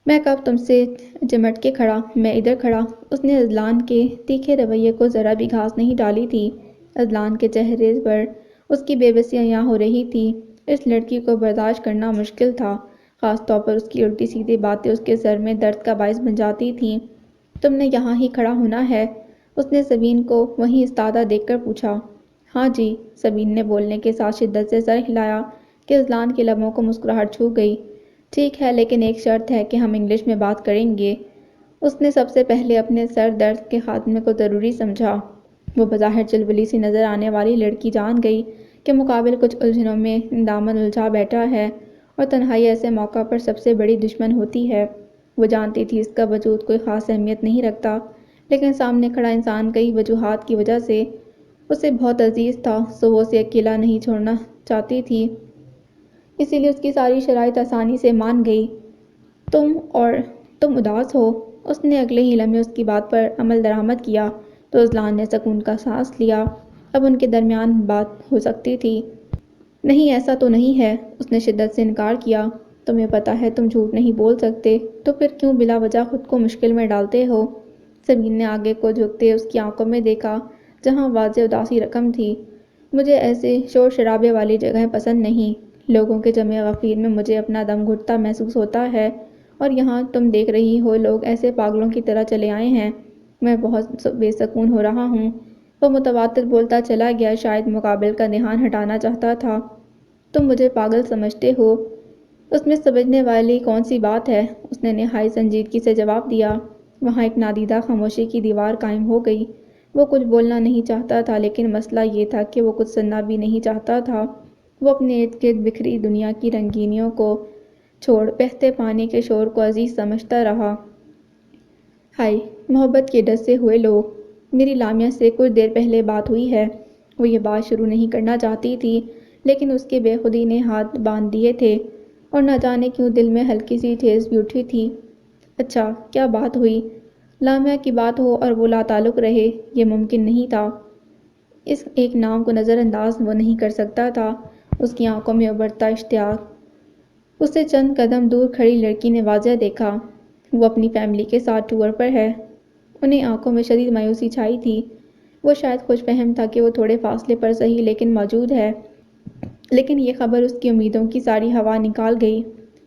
میں کب تم سے چمٹ کے کھڑا، میں ادھر کھڑا۔ اس نے اذلان کے تیکھے رویے کو ذرا بھی گھاس نہیں ڈالی تھی۔ اذلان کے چہرے پر اس کی بے بسی عیاں ہو رہی تھی۔ اس لڑکی کو برداشت کرنا مشکل تھا، خاص طور پر اس کی الٹی سیدھی باتیں اس کے سر میں درد کا باعث بن جاتی تھیں۔ تم نے یہاں ہی کھڑا ہونا ہے؟ اس نے سبین کو وہیں استادہ دیکھ کر پوچھا۔ ہاں جی، سبین نے بولنے کے ساتھ شدت سے سر ہلایا کہ اذلان کے لبوں کو مسکراہٹ چھو گئی۔ ٹھیک ہے، لیکن ایک شرط ہے کہ ہم انگلش میں بات کریں گے۔ اس نے سب سے پہلے اپنے سر درد کے خاتمے کو ضروری سمجھا۔ وہ بظاہر چلبلی سی نظر آنے والی لڑکی جان گئی کہ مقابل کچھ الجھنوں میں دامن الجھا بیٹھا ہے، اور تنہائی ایسے موقع پر سب سے بڑی دشمن ہوتی ہے۔ وہ جانتی تھی اس کا وجود کوئی خاص اہمیت نہیں رکھتا، لیکن سامنے کھڑا انسان کئی وجوہات کی وجہ سے اسے بہت عزیز تھا، سو وہ اسے اکیلا نہیں چھوڑنا چاہتی تھی۔ اسی لیے اس کی ساری شرائط آسانی سے مان گئی۔ تم اداس ہو؟ اس نے اگلے ہی لمحے اس کی بات پر عمل درآمد کیا تو اذلان نے سکون کا سانس لیا۔ اب ان کے درمیان بات ہو سکتی تھی۔ نہیں، ایسا تو نہیں ہے، اس نے شدت سے انکار کیا۔ تمہیں پتہ ہے تم جھوٹ نہیں بول سکتے، تو پھر کیوں بلا وجہ خود کو مشکل میں ڈالتے ہو؟ سبین نے آگے کو جھکتے اس کی آنکھوں میں دیکھا، جہاں واضح اداسی رقم تھی۔ مجھے ایسے شور شرابے والی جگہیں پسند نہیں۔ لوگوں کے جمع غفیر میں مجھے اپنا دم گھٹتا محسوس ہوتا ہے، اور یہاں تم دیکھ رہی ہو لوگ ایسے پاگلوں کی طرح چلے آئے ہیں۔ میں بہت بے سکون ہو رہا ہوں۔ وہ متواتر بولتا چلا گیا، شاید مقابل کا دھیان ہٹانا چاہتا تھا۔ تم مجھے پاگل سمجھتے ہو؟ اس میں سمجھنے والی کون سی بات ہے؟ اس نے نہایت سنجیدگی سے جواب دیا۔ وہاں ایک نادیدہ خاموشی کی دیوار قائم ہو گئی۔ وہ کچھ بولنا نہیں چاہتا تھا، لیکن مسئلہ یہ تھا کہ وہ کچھ سننا بھی نہیں چاہتا تھا۔ وہ اپنے ارد گرد بکھری دنیا کی رنگینیوں کو چھوڑ بہتے پانی کے شور کو عزیز سمجھتا رہا۔ ہائے، محبت کے ڈسے ہوئے لوگ! میری لامیا سے کچھ دیر پہلے بات ہوئی ہے۔ وہ یہ بات شروع نہیں کرنا چاہتی تھی، لیکن اس کے بے خودی نے ہاتھ باندھ دیے تھے، اور نہ جانے کیوں دل میں ہلکی سی ٹھیس بھی اٹھی تھی۔ اچھا، کیا بات ہوئی؟ لامیا کی بات ہو اور وہ لاتعلق رہے، یہ ممکن نہیں تھا۔ اس ایک نام کو نظر انداز وہ نہیں کر سکتا تھا۔ اس کی آنکھوں میں ابھرتا اشتیاق۔ اسے چند قدم دور کھڑی لڑکی نے واضح دیکھا۔ وہ اپنی فیملی کے ساتھ ٹور پر ہے۔ انہیں آنکھوں میں شدید مایوسی چھائی تھی۔ وہ شاید خوش فہم تھا کہ وہ تھوڑے فاصلے پر صحیح لیکن موجود ہے، لیکن یہ خبر اس کی امیدوں کی ساری ہوا نکال گئی۔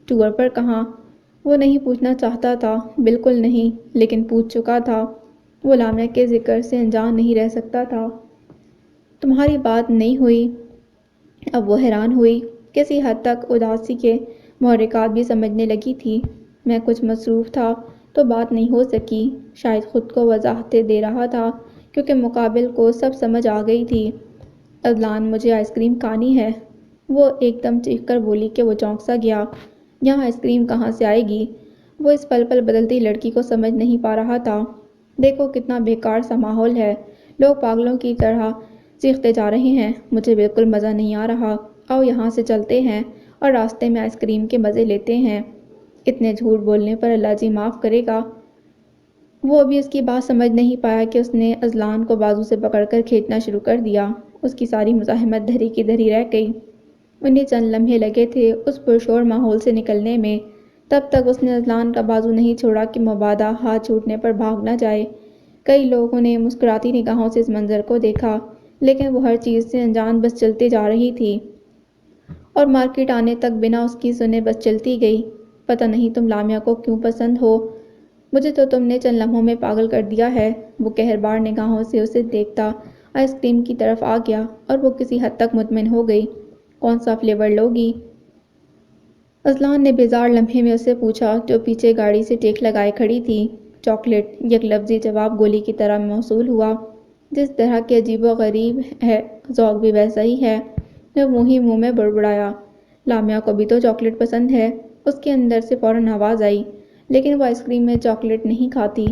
ٹور پر کہاں؟ وہ نہیں پوچھنا چاہتا تھا، بالکل نہیں، لیکن پوچھ چکا تھا۔ وہ لامیا کے ذکر سے انجان نہیں رہ سکتا تھا۔ تمہاری بات نہیں ہوئی؟ اب وہ حیران ہوئی، کسی حد تک اداسی کے محرکات بھی سمجھنے لگی تھی۔ میں کچھ مصروف تھا، تو بات نہیں ہو سکی۔ شاید خود کو وضاحتیں دے رہا تھا کیونکہ مقابل کو سب سمجھ آ گئی تھی۔ اذلان مجھے آئس کریم کھانی ہے، وہ ایک دم چیخ کر بولی کہ وہ چونک سا گیا۔ یہاں آئس کریم کہاں سے آئے گی؟ وہ اس پل پل بدلتی لڑکی کو سمجھ نہیں پا رہا تھا۔ دیکھو کتنا بیکار سا ماحول ہے، لوگ پاگلوں کی طرح چیختے جا رہے ہیں، مجھے بالکل مزہ نہیں آ رہا۔ آؤ یہاں سے چلتے ہیں اور راستے میں آئس کریم کے مزے لیتے ہیں۔ اتنے جھوٹ بولنے پر اللہ جی معاف کرے گا۔ وہ ابھی اس کی بات سمجھ نہیں پایا کہ اس نے اذلان کو بازو سے پکڑ کر کھینچنا شروع کر دیا۔ اس کی ساری مزاحمت دھری کی دھری رہ گئی۔ انہیں چند لمحے لگے تھے اس پرشور ماحول سے نکلنے میں، تب تک اس نے اذلان کا بازو نہیں چھوڑا کہ مبادا ہاتھ چھوٹنے پر بھاگ نہ جائے۔ کئی لوگوں نے مسکراتی نگاہوں سے اس منظر کو دیکھا، لیکن وہ ہر چیز سے انجان بس چلتی جا رہی تھی اور مارکیٹ آنے تک بنا اس کی سنے بس چلتی گئی۔ پتہ نہیں تم لامیا کو کیوں پسند ہو، مجھے تو تم نے چند لمحوں میں پاگل کر دیا ہے۔ وہ قہربار نگاہوں سے اسے دیکھتا آئس کریم کی طرف آ گیا اور وہ کسی حد تک مطمئن ہو گئی۔ کون سا فلیور لوگی؟ اذلان نے بیزار لمحے میں اسے پوچھا، جو پیچھے گاڑی سے ٹیک لگائے کھڑی تھی۔ چاکلیٹ، یک لفظی جواب گولی کی طرح موصول ہوا۔ جس طرح کے عجیب و غریب ہے ذوق بھی ویسا ہی ہے۔ وہ منہ ہی منہ میں بڑبڑایا، لامیا کو بھی تو چاکلیٹ پسند ہے۔ اس کے اندر سے فوراً آواز آئی، لیکن وہ آئس کریم میں چاکلیٹ نہیں کھاتی۔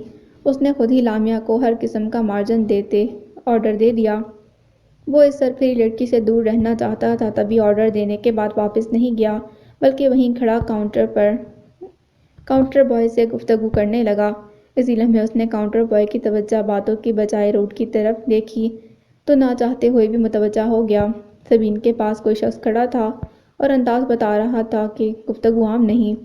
اس نے خود ہی لامیا کو ہر قسم کا مارجن دیتے آرڈر دے دیا۔ وہ اس سرپھری لڑکی سے دور رہنا چاہتا تھا، تبھی آرڈر دینے کے بعد واپس نہیں گیا، بلکہ وہیں کھڑا کاؤنٹر بوائے سے گفتگو کرنے لگا۔ اسی لمحے اس نے کاؤنٹر بوائے کی توجہ باتوں کی بجائے روڈ کی طرف دیکھی تو نہ چاہتے ہوئے بھی متوجہ ہو گیا۔ سبین کے پاس کوئی شخص کھڑا تھا اور انداز بتا رہا تھا کہ گفتگو عام نہیں۔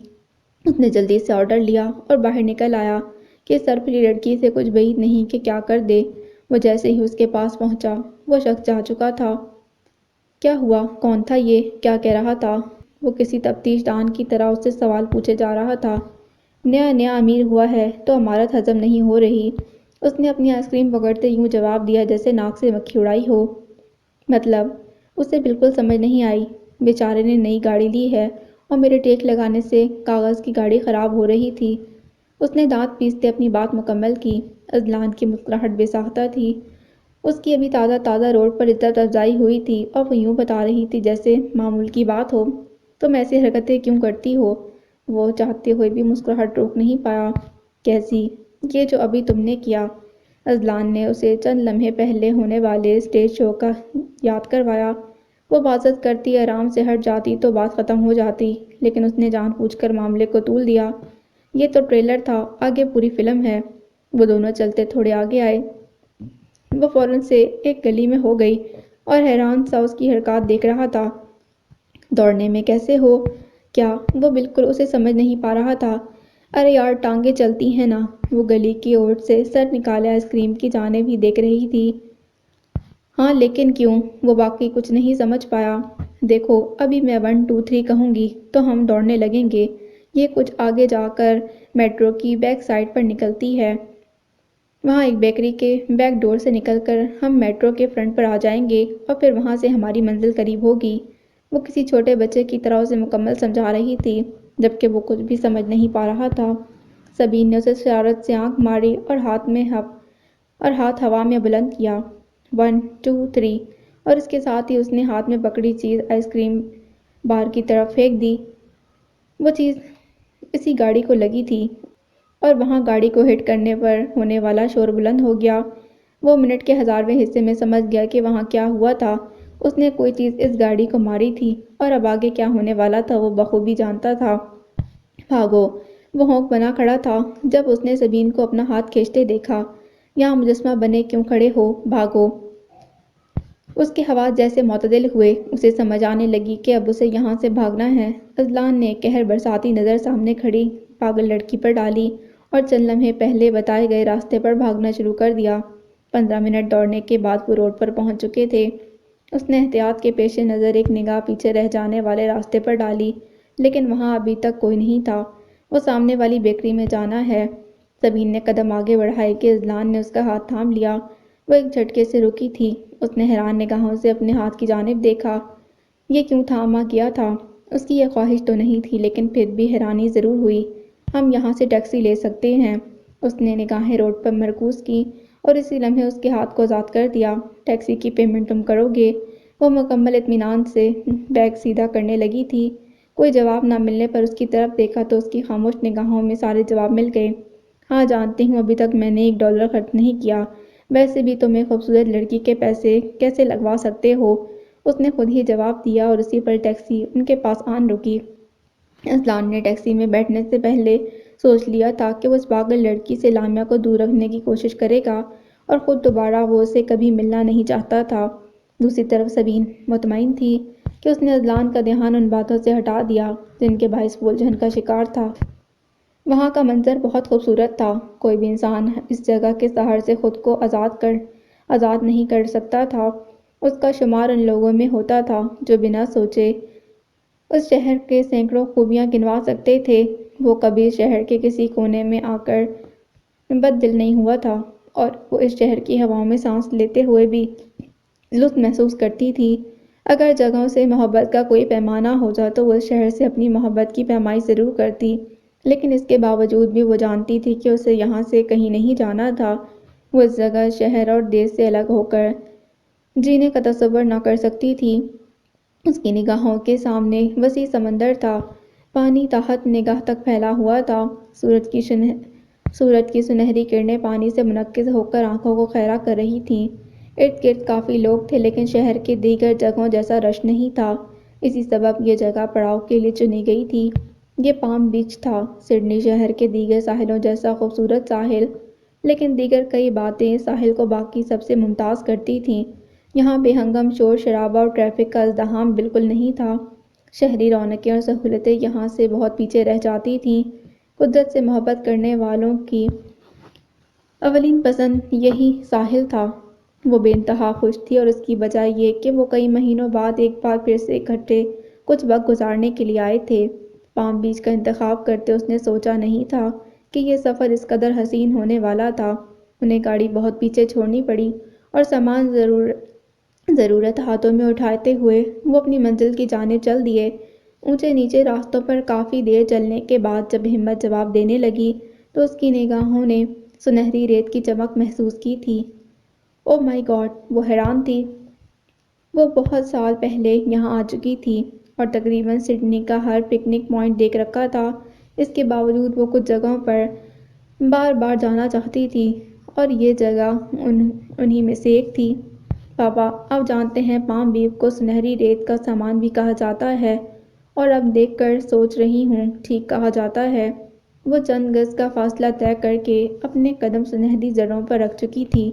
اس نے جلدی سے آرڈر لیا اور باہر نکل آیا کہ اس سرپھری لڑکی سے کچھ بعید نہیں کہ کیا کر دے۔ وہ جیسے ہی اس کے پاس پہنچا، وہ شخص جا چکا تھا۔ کیا ہوا؟ کون تھا یہ؟ کیا کہہ رہا تھا؟ وہ کسی تفتیش دان کی طرح اس سے سوال پوچھے جا رہا تھا۔ نیا امیر ہوا ہے تو امارت ہضم نہیں ہو رہی۔ اس نے اپنی آئس کریم پکڑتے یوں جواب دیا جیسے ناک سے مکھی اڑائی ہو۔ مطلب؟ اسے بالکل سمجھ نہیں آئی۔ بیچارے نے نئی گاڑی لی ہے اور میرے ٹیک لگانے سے کاغذ کی گاڑی خراب ہو رہی تھی۔ اس نے دانت پیستے اپنی بات مکمل کی۔ اذلان کی مسکراہٹ بے ساختہ تھی۔ اس کی ابھی تازہ روڈ پر عزت افزائی ہوئی تھی اور وہ یوں بتا رہی تھی جیسے معمول کی بات ہو، تم ایسی حرکتیں کیوں کرتی ہو؟ وہ چاہتے ہوئے بھی مسکراہٹ روک نہیں پایا۔ کیسی؟ یہ جو ابھی تم نے کیا۔ اذلان نے اسے چند لمحے پہلے ہونے والے اسٹیج شو کا یاد کروایا۔ وہ معذرت کرتی، آرام سے ہٹ جاتی تو بات ختم ہو جاتی، لیکن اس نے جان بوجھ کر معاملے کو طول دیا۔ یہ تو ٹریلر تھا، آگے پوری فلم ہے۔ وہ دونوں چلتے تھوڑے آگے آئے۔ وہ فوراً سے ایک گلی میں ہو گئی اور حیران سا اس کی حرکات دیکھ رہا تھا۔ دوڑنے میں کیسے ہو؟ کیا؟ وہ بالکل اسے سمجھ نہیں پا رہا تھا۔ ارے یار ٹانگیں چلتی ہیں نا۔ وہ گلی کی اوٹ سے سر نکالے آئس کریم کی جانب ہی دیکھ رہی تھی۔ ہاں لیکن کیوں؟ وہ واقعی کچھ نہیں سمجھ پایا۔ دیکھو ابھی میں 1 2 3 کہوں گی تو ہم دوڑنے لگیں گے۔ یہ کچھ آگے جا کر میٹرو کی بیک سائڈ پر نکلتی ہے۔ وہاں ایک بیکری کے بیک ڈور سے نکل کر ہم میٹرو کے فرنٹ پر آ جائیں گے اور پھر وہاں سے ہماری منزل قریب ہوگی۔ وہ کسی چھوٹے بچے کی طرح اسے مکمل سمجھا رہی تھی، جبکہ وہ کچھ بھی سمجھ نہیں پا رہا تھا۔ سبین نے اسے شرارت سے آنکھ ماری اور ہاتھ ہوا میں بلند کیا۔ 1 2 3 اور اس کے ساتھ ہی اس نے ہاتھ میں پکڑی چیز آئس کریم بار کی طرف پھینک دی۔ وہ چیز اسی گاڑی کو لگی تھی اور وہاں گاڑی کو ہٹ کرنے پر ہونے والا شور بلند ہو گیا۔ وہ منٹ کے 1000ویں حصے میں سمجھ گیا کہ وہاں کیا ہوا تھا۔ اس نے کوئی چیز اس گاڑی کو ماری تھی اور اب آگے کیا ہونے والا تھا وہ بخوبی جانتا تھا۔ بھاگو! وہ ہونک بنا کھڑا تھا جب اس نے سبین کو اپنا ہاتھ کھینچتے دیکھا۔ یہاں مجسمہ بنے کیوں کھڑے ہو؟ بھاگو! اس کے حواس جیسے معتدل ہوئے۔ اسے سمجھ آنے لگی کہ اب اسے یہاں سے بھاگنا ہے۔ اذلان نے قہر برساتی نظر سامنے کھڑی پاگل لڑکی پر ڈالی اور چند لمحے پہلے بتائے گئے راستے پر بھاگنا شروع کر دیا۔ 15 منٹ دوڑنے کے بعد وہ روڈ پر پہنچ چکے تھے۔ اس نے احتیاط کے پیش نظر ایک نگاہ پیچھے رہ جانے والے راستے پر ڈالی، لیکن وہاں ابھی تک کوئی نہیں تھا۔ وہ سامنے والی بیکری میں جانا ہے۔ سبین نے قدم آگے بڑھائے کہ اذلان نے اس کا ہاتھ تھام لیا۔ وہ ایک جھٹکے سے رکی تھی۔ اس نے حیران نگاہوں سے اپنے ہاتھ کی جانب دیکھا۔ یہ کیوں تھاما گیا تھا؟ اس کی یہ خواہش تو نہیں تھی، لیکن پھر بھی حیرانی ضرور ہوئی۔ ہم یہاں سے ٹیکسی لے سکتے ہیں۔ اس نے نگاہیں روڈ پر مرکوز کی اور اسی لمحے اس کے ہاتھ کو آزاد کر دیا۔ ٹیکسی کی پیمنٹ تم کرو گے؟ وہ مکمل اطمینان سے بیگ سیدھا کرنے لگی تھی۔ کوئی جواب نہ ملنے پر اس کی طرف دیکھا تو اس کی خاموش نگاہوں میں سارے جواب مل گئے۔ ہاں جانتی ہوں، ابھی تک میں نے $1 خرچ نہیں کیا۔ ویسے بھی تم ایک خوبصورت لڑکی کے پیسے کیسے لگوا سکتے ہو؟ اس نے خود ہی جواب دیا اور اسی پر ٹیکسی ان کے پاس آن رکی۔ اذلان نے ٹیکسی میں بیٹھنے سے پہلے سوچ لیا تھا کہ وہ اس پاگل لڑکی سے لامیا کو دور رکھنے کی کوشش کرے گا اور خود دوبارہ وہ اسے کبھی ملنا نہیں چاہتا تھا۔ دوسری طرف سبین مطمئن تھی کہ اس نے اذلان کا دھیان ان باتوں سے ہٹا دیا جن کے باعث وہ الجھن کا شکار تھا۔ وہاں کا منظر بہت خوبصورت تھا۔ کوئی بھی انسان اس جگہ کے سحر سے خود کو آزاد نہیں کر سکتا تھا۔ اس کا شمار ان لوگوں میں ہوتا تھا جو بنا سوچے اس شہر کے سینکڑوں خوبیاں گنوا سکتے تھے۔ وہ کبھی شہر کے کسی کونے میں آ کر بد دل نہیں ہوا تھا اور وہ اس شہر کی ہواؤں میں سانس لیتے ہوئے بھی لطف محسوس کرتی تھی۔ اگر جگہوں سے محبت کا کوئی پیمانہ ہوتا تو وہ اس شہر سے اپنی محبت کی پیمائی ضرور کرتی، لیکن اس کے باوجود بھی وہ جانتی تھی کہ اسے یہاں سے کہیں نہیں جانا تھا۔ وہ اس جگہ، شہر اور دیس سے الگ ہو کر جینے کا تصور نہ کر سکتی تھی۔ اس کی نگاہوں کے سامنے وسیع سمندر تھا۔ پانی تحت نگاہ تک پھیلا ہوا تھا۔ سورج کی سنہری کرنیں پانی سے منعکس ہو کر آنکھوں کو خیرہ کر رہی تھیں۔ ارد گرد کافی لوگ تھے لیکن شہر کے دیگر جگہوں جیسا رش نہیں تھا۔ اسی سبب یہ جگہ پڑاؤ کے لیے چنی گئی تھی۔ یہ پام بیچ تھا، سڈنی شہر کے دیگر ساحلوں جیسا خوبصورت ساحل، لیکن دیگر کئی باتیں اس ساحل کو باقی سب سے ممتاز کرتی تھیں۔ یہاں بے ہنگم شور شرابہ اور ٹریفک کا ازدحام بالکل نہیں تھا۔ شہری رونقیں اور سہولتیں یہاں سے بہت پیچھے رہ جاتی تھیں۔ قدرت سے محبت کرنے والوں کی اولین پسند یہی ساحل تھا۔ وہ بے انتہا خوش تھی اور اس کی وجہ یہ کہ وہ کئی مہینوں بعد ایک بار پھر سے اکٹھے کچھ وقت گزارنے کے لیے آئے تھے۔ پام بیچ کا انتخاب کرتے اس نے سوچا نہیں تھا کہ یہ سفر اس قدر حسین ہونے والا تھا۔ انہیں گاڑی بہت پیچھے چھوڑنی پڑی اور سامان ضرورت ہاتھوں میں اٹھاتے ہوئے وہ اپنی منزل کی جانب چل دیے۔ اونچے نیچے راستوں پر کافی دیر چلنے کے بعد جب ہمت جواب دینے لگی تو اس کی نگاہوں نے سنہری ریت کی چمک محسوس کی تھی۔ او مائی گاڈ! وہ حیران تھی۔ وہ بہت سال پہلے یہاں آ چکی تھی اور تقریباً سڈنی کا ہر پکنک پوائنٹ دیکھ رکھا تھا۔ اس کے باوجود وہ کچھ جگہوں پر بار بار جانا چاہتی تھی اور یہ جگہ انہی میں سے ایک تھی۔ پاپا، آپ جانتے ہیں پام بیچ کو سنہری ریت کا سامان بھی کہا جاتا ہے اور اب دیکھ کر سوچ رہی ہوں ٹھیک کہا جاتا ہے۔ وہ چند گز کا فاصلہ طے کر کے اپنے قدم سنہری زروں پر رکھ چکی تھی۔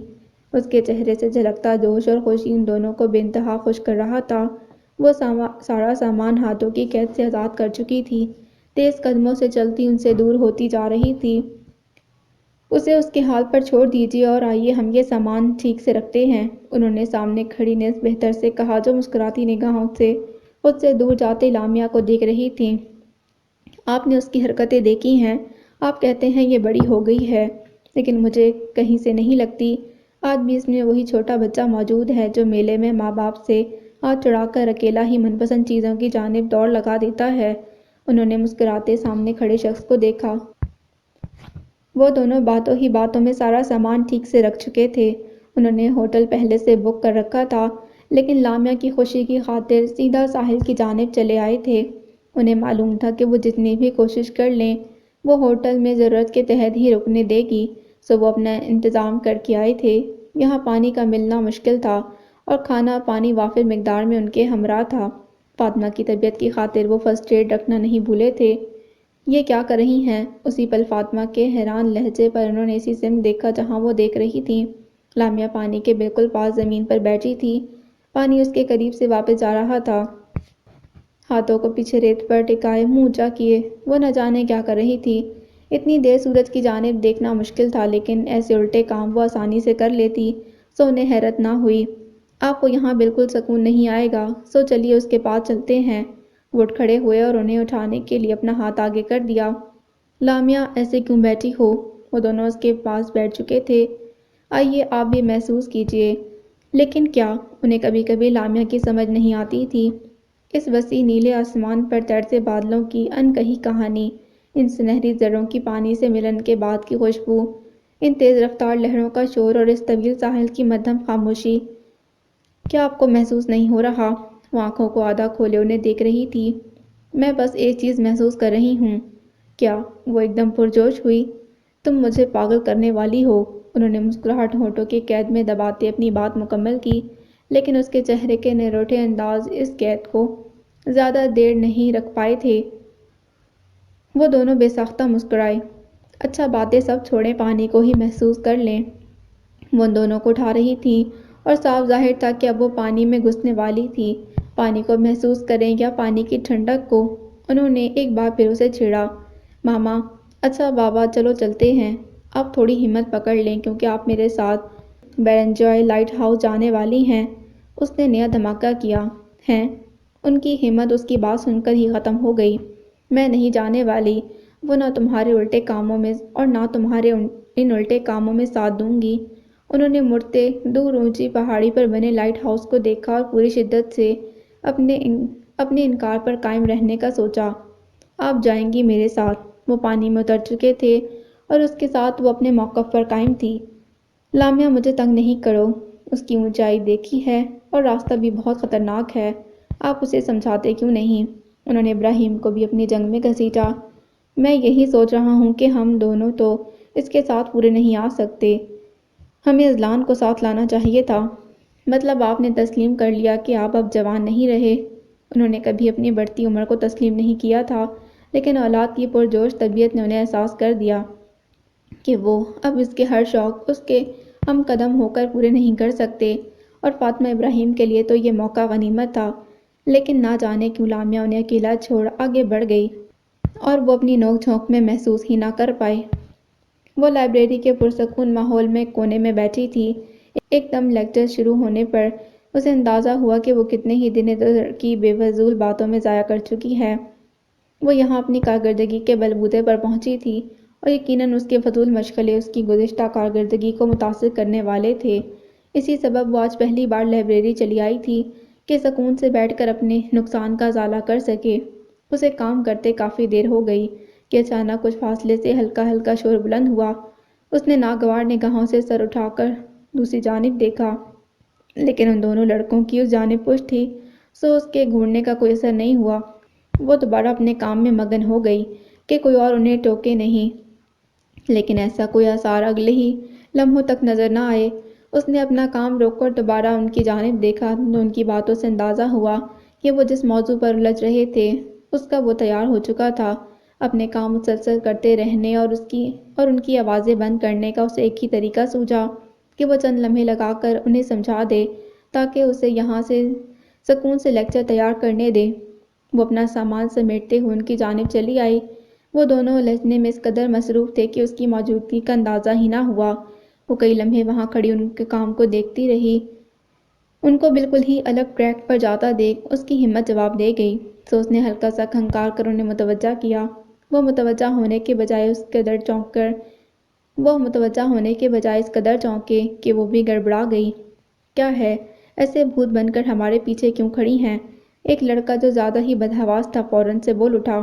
اس کے چہرے سے جھلکتا جوش اور خوشی ان دونوں کو بے انتہا خوش کر رہا تھا۔ وہ سارا سامان ہاتھوں کی قید سے آزاد کر چکی تھی، تیز قدموں سے چلتی ان سے دور ہوتی جا رہی تھی۔ اسے اس کے حال پر چھوڑ دیجیے اور آئیے ہم یہ سامان ٹھیک سے رکھتے ہیں، انہوں نے سامنے کھڑی نصف بہتر سے کہا جو مسکراتی نگاہوں سے خود سے دور جاتے لامیا کو دیکھ رہی تھی۔ آپ نے اس کی حرکتیں دیکھی ہیں؟ آپ کہتے ہیں یہ بڑی ہو گئی ہے، لیکن مجھے کہیں سے نہیں لگتی۔ آج بھی اس میں وہی چھوٹا بچہ موجود ہے جو میلے میں ماں باپ سے ہاتھ چھڑا کر اکیلا ہی من پسند چیزوں کی جانب دوڑ لگا دیتا ہے۔ انہوں نے مسکراتے سامنے کھڑے شخص کو دیکھا۔ وہ دونوں باتوں ہی باتوں میں سارا سامان ٹھیک سے رکھ چکے تھے۔ انہوں نے ہوٹل پہلے سے بک کر رکھا تھا لیکن لامیا کی خوشی کی خاطر سیدھا ساحل کی جانب چلے آئے تھے۔ انہیں معلوم تھا کہ وہ جتنی بھی کوشش کر لیں وہ ہوٹل میں ضرورت کے تحت ہی رکنے دے گی، سو وہ اپنا انتظام کر کے آئے تھے۔ یہاں پانی کا ملنا مشکل تھا اور کھانا پانی وافر مقدار میں ان کے ہمراہ تھا۔ فاطمہ کی طبیعت کی خاطر وہ فرسٹ ایڈ رکھنا نہیں بھولے تھے۔ یہ کیا کر رہی ہیں؟ اسی پل فاطمہ کے حیران لہجے پر انہوں نے اسی سمت دیکھا جہاں وہ دیکھ رہی تھیں۔ لامیا پانی کے بالکل پاس زمین پر بیٹھی تھی۔ پانی اس کے قریب سے واپس جا رہا تھا۔ ہاتھوں کو پیچھے ریت پر ٹکائے منہ اونچا کیے وہ نہ جانے کیا کر رہی تھی۔ اتنی دیر سورج کی جانب دیکھنا مشکل تھا لیکن ایسے الٹے کام وہ آسانی سے کر لیتی، سو انہیں حیرت نہ ہوئی۔ آپ کو یہاں بالکل سکون نہیں آئے گا، سو چلیے اس کے پاس چلتے ہیں۔ وہ اٹھ کھڑے ہوئے اور انہیں اٹھانے کے لیے اپنا ہاتھ آگے کر دیا۔ لامیا ایسے کیوں بیٹھی ہو؟ وہ دونوں اس کے پاس بیٹھ چکے تھے۔ آئیے آپ بھی محسوس کیجیے۔ لیکن کیا؟ انہیں کبھی کبھی لامیا کی سمجھ نہیں آتی تھی۔ اس وسیع نیلے آسمان پر تیرتے بادلوں کی ان کہی کہانی، ان سنہری زروں کی پانی سے ملن کے بعد کی خوشبو، ان تیز رفتار لہروں کا شور اور اس طویل ساحل کی مدھم خاموشی۔ کیا آپ کو محسوس نہیں ہو رہا؟ وہ آنکھوں کو آدھا کھولے انہیں دیکھ رہی تھی۔ میں بس ایک چیز محسوس کر رہی ہوں۔ کیا؟ وہ ایک دم پرجوش ہوئی۔ تم مجھے پاگل کرنے والی ہو۔ انہوں نے مسکراہٹ ہونٹوں کی قید میں دباتے اپنی بات مکمل کی، لیکن اس کے چہرے کے نروٹھے انداز اس قید کو زیادہ دیر نہیں رکھ پائے تھے۔ وہ دونوں بے ساختہ مسکرائے۔ اچھا باتیں سب چھوڑیں، پانی کو ہی محسوس کر لیں۔ وہ ان دونوں کو اٹھا رہی تھی اور صاف ظاہر تھا کہ اب وہ پانی میں گھسنے والی تھی۔ پانی کو محسوس کریں یا پانی کی ٹھنڈک کو؟ انہوں نے ایک بار پھر اسے چھیڑا۔ ماما، اچھا بابا، چلو چلتے ہیں۔ آپ تھوڑی ہمت پکڑ لیں کیونکہ آپ میرے ساتھ بیرنجوائے لائٹ ہاؤس جانے والی ہیں۔ اس نے نیا دھماکہ کیا۔ ہیں؟ ان کی ہمت اس کی بات سن کر ہی ختم ہو گئی۔ میں نہیں جانے والی۔ وہ نہ تمہارے الٹے کاموں میں اور نہ تمہارے ان الٹے کاموں میں ساتھ دوں گی۔ انہوں نے مڑتے دور اونچی پہاڑی پر بنے لائٹ ہاؤس کو دیکھا اور پوری شدت سے اپنے انکار پر قائم رہنے کا سوچا۔ آپ جائیں گی میرے ساتھ؟ وہ پانی میں اتر چکے تھے اور اس کے ساتھ وہ اپنے موقف پر قائم تھی۔ لامیا، مجھے تنگ نہیں کرو۔ اس کی اونچائی دیکھی ہے اور راستہ بھی بہت خطرناک ہے۔ آپ اسے سمجھاتے کیوں نہیں؟ انہوں نے ابراہیم کو بھی اپنی جنگ میں گھسیٹا۔ میں یہی سوچ رہا ہوں کہ ہم دونوں تو اس کے ساتھ پورے نہیں آ سکتے۔ ہمیں اذلان کو ساتھ لانا چاہیے تھا۔ مطلب آپ نے تسلیم کر لیا کہ آپ اب جوان نہیں رہے۔ انہوں نے کبھی اپنی بڑھتی عمر کو تسلیم نہیں کیا تھا، لیکن اولاد کی پرجوش طبیعت نے انہیں احساس کر دیا کہ وہ اب اس کے ہر شوق اس کے ہم قدم ہو کر پورے نہیں کر سکتے، اور فاطمہ ابراہیم کے لیے تو یہ موقع غنیمت تھا۔ لیکن نہ جانے کیوں لامیا انہیں اکیلا چھوڑ آگے بڑھ گئی اور وہ اپنی نوک جھونک میں محسوس ہی نہ کر پائی۔ وہ لائبریری کے پرسکون ماحول میں کونے میں بیٹھی تھی۔ ایک دم لیکچر شروع ہونے پر اسے اندازہ ہوا کہ وہ کتنے ہی دن ادھر کی بے فضول باتوں میں ضائع کر چکی ہے۔ وہ یہاں اپنی کارکردگی کے بلبوتے پر پہنچی تھی اور یقیناً اس کے فضول مشغلے اس کی گزشتہ کارکردگی کو متاثر کرنے والے تھے۔ اسی سبب وہ آج پہلی بار لائبریری چلی آئی تھی کہ سکون سے بیٹھ کر اپنے نقصان کا ازالہ کر سکے۔ اسے کام کرتے کافی دیر ہو گئی کہ اچانک کچھ فاصلے سے ہلکا ہلکا شور بلند ہوا۔ اس نے ناگوار نگاہوں سے سر اٹھا کر دوسری جانب دیکھا، لیکن ان دونوں لڑکوں کی اس جانب پشت تھی، سو اس کے گھورنے کا کوئی اثر نہیں ہوا۔ وہ دوبارہ اپنے کام میں مگن ہو گئی کہ کوئی اور انہیں ٹوکے نہیں، لیکن ایسا کوئی آثار اگلے ہی لمحوں تک نظر نہ آئے۔ اس نے اپنا کام روک کر دوبارہ ان کی جانب دیکھا تو ان کی باتوں سے اندازہ ہوا کہ وہ جس موضوع پر الجھ رہے تھے اس کا وہ تیار ہو چکا تھا۔ اپنے کام مسلسل کرتے رہنے اور ان کی آوازیں بند کرنے کا اسے ایک ہی طریقہ سوجھا کہ وہ چند لمحے لگا کر انہیں سمجھا دے تاکہ اسے یہاں سے سکون سے لیکچر تیار کرنے دے۔ وہ اپنا سامان سمیٹتے ہوئے ان کی جانب چلی آئی۔ وہ دونوں الجھنے میں اس قدر مصروف تھے کہ اس کی موجودگی کا اندازہ ہی نہ ہوا۔ وہ کئی لمحے وہاں کھڑی ان کے کام کو دیکھتی رہی۔ ان کو بالکل ہی الگ ٹریک پر جاتا دیکھ اس کی ہمت جواب دے گئی، سو اس نے ہلکا سا کھنکار کر انہیں متوجہ کیا۔ وہ متوجہ ہونے کے بجائے اس قدر چونکے کہ وہ بھی گڑبڑا گئی۔ کیا ہے؟ ایسے بھوت بن کر ہمارے پیچھے کیوں کھڑی ہیں؟ ایک لڑکا جو زیادہ ہی بدحواس تھا فوراً سے بول اٹھا۔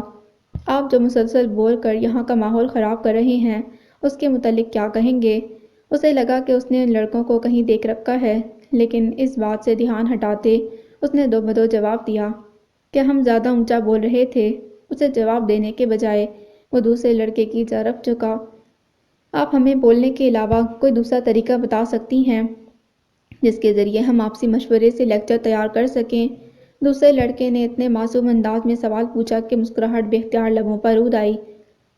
آپ جو مسلسل بول کر یہاں کا ماحول خراب کر رہے ہیں اس کے متعلق کیا کہیں گے؟ اسے لگا کہ اس نے ان لڑکوں کو کہیں دیکھ رکھا ہے، لیکن اس بات سے دھیان ہٹاتے اس نے دو بدو جواب دیا۔ کیا ہم زیادہ اونچا بول رہے تھے؟ اسے جواب دینے کے بجائے وہ دوسرے لڑکے کی طرف جھکا۔ آپ ہمیں بولنے کے علاوہ کوئی دوسرا طریقہ بتا سکتی ہیں جس کے ذریعے ہم آپسی مشورے سے لیکچر تیار کر سکیں؟ دوسرے لڑکے نے اتنے معصوم انداز میں سوال پوچھا کہ مسکراہٹ بے اختیار لبوں پر رود آئی۔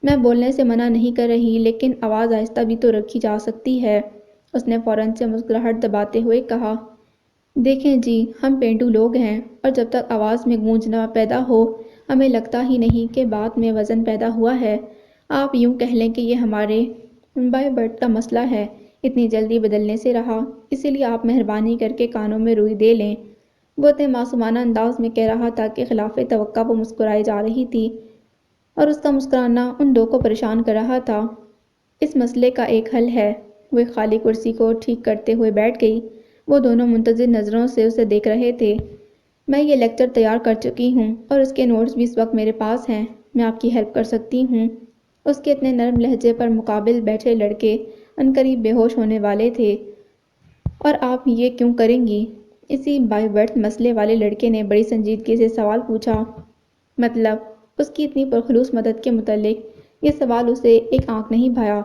میں بولنے سے منع نہیں کر رہی، لیکن آواز آہستہ بھی تو رکھی جا سکتی ہے، اس نے فوراً سے مسکراہٹ دباتے ہوئے کہا۔ دیکھیں جی، ہم پینڈو لوگ ہیں اور جب تک آواز میں گونج نہ پیدا ہو ہمیں لگتا ہی نہیں کہ بات میں وزن پیدا ہوا ہے۔ آپ یوں کہہ لیں کہ یہ ہمارے بائے برتھ کا مسئلہ ہے، اتنی جلدی بدلنے سے رہا، اسی لیے آپ مہربانی کر کے کانوں میں روئی دے لیں۔ وہ اتنے معصومانہ انداز میں کہہ رہا تھا کہ خلاف توقع وہ مسکرائے جا رہی تھی اور اس کا مسکرانا ان دو کو پریشان کر رہا تھا۔ اس مسئلے کا ایک حل ہے۔ وہ ایک خالی کرسی کو ٹھیک کرتے ہوئے بیٹھ گئی۔ وہ دونوں منتظر نظروں سے اسے دیکھ رہے تھے۔ میں یہ لیکچر تیار کر چکی ہوں اور اس کے نوٹس بھی اس وقت میرے پاس ہیں، میں آپ کی ہیلپ کر سکتی ہوں۔ اس کے اتنے نرم لہجے پر مقابل بیٹھے لڑکے عنقریب بے ہوش ہونے والے تھے۔ اور آپ یہ کیوں کریں گی؟ اسی بائی برتھ مسئلے والے لڑکے نے بڑی سنجیدگی سے سوال پوچھا۔ مطلب؟ اس کی اتنی پرخلوص مدد کے متعلق یہ سوال اسے ایک آنک نہیں بھایا۔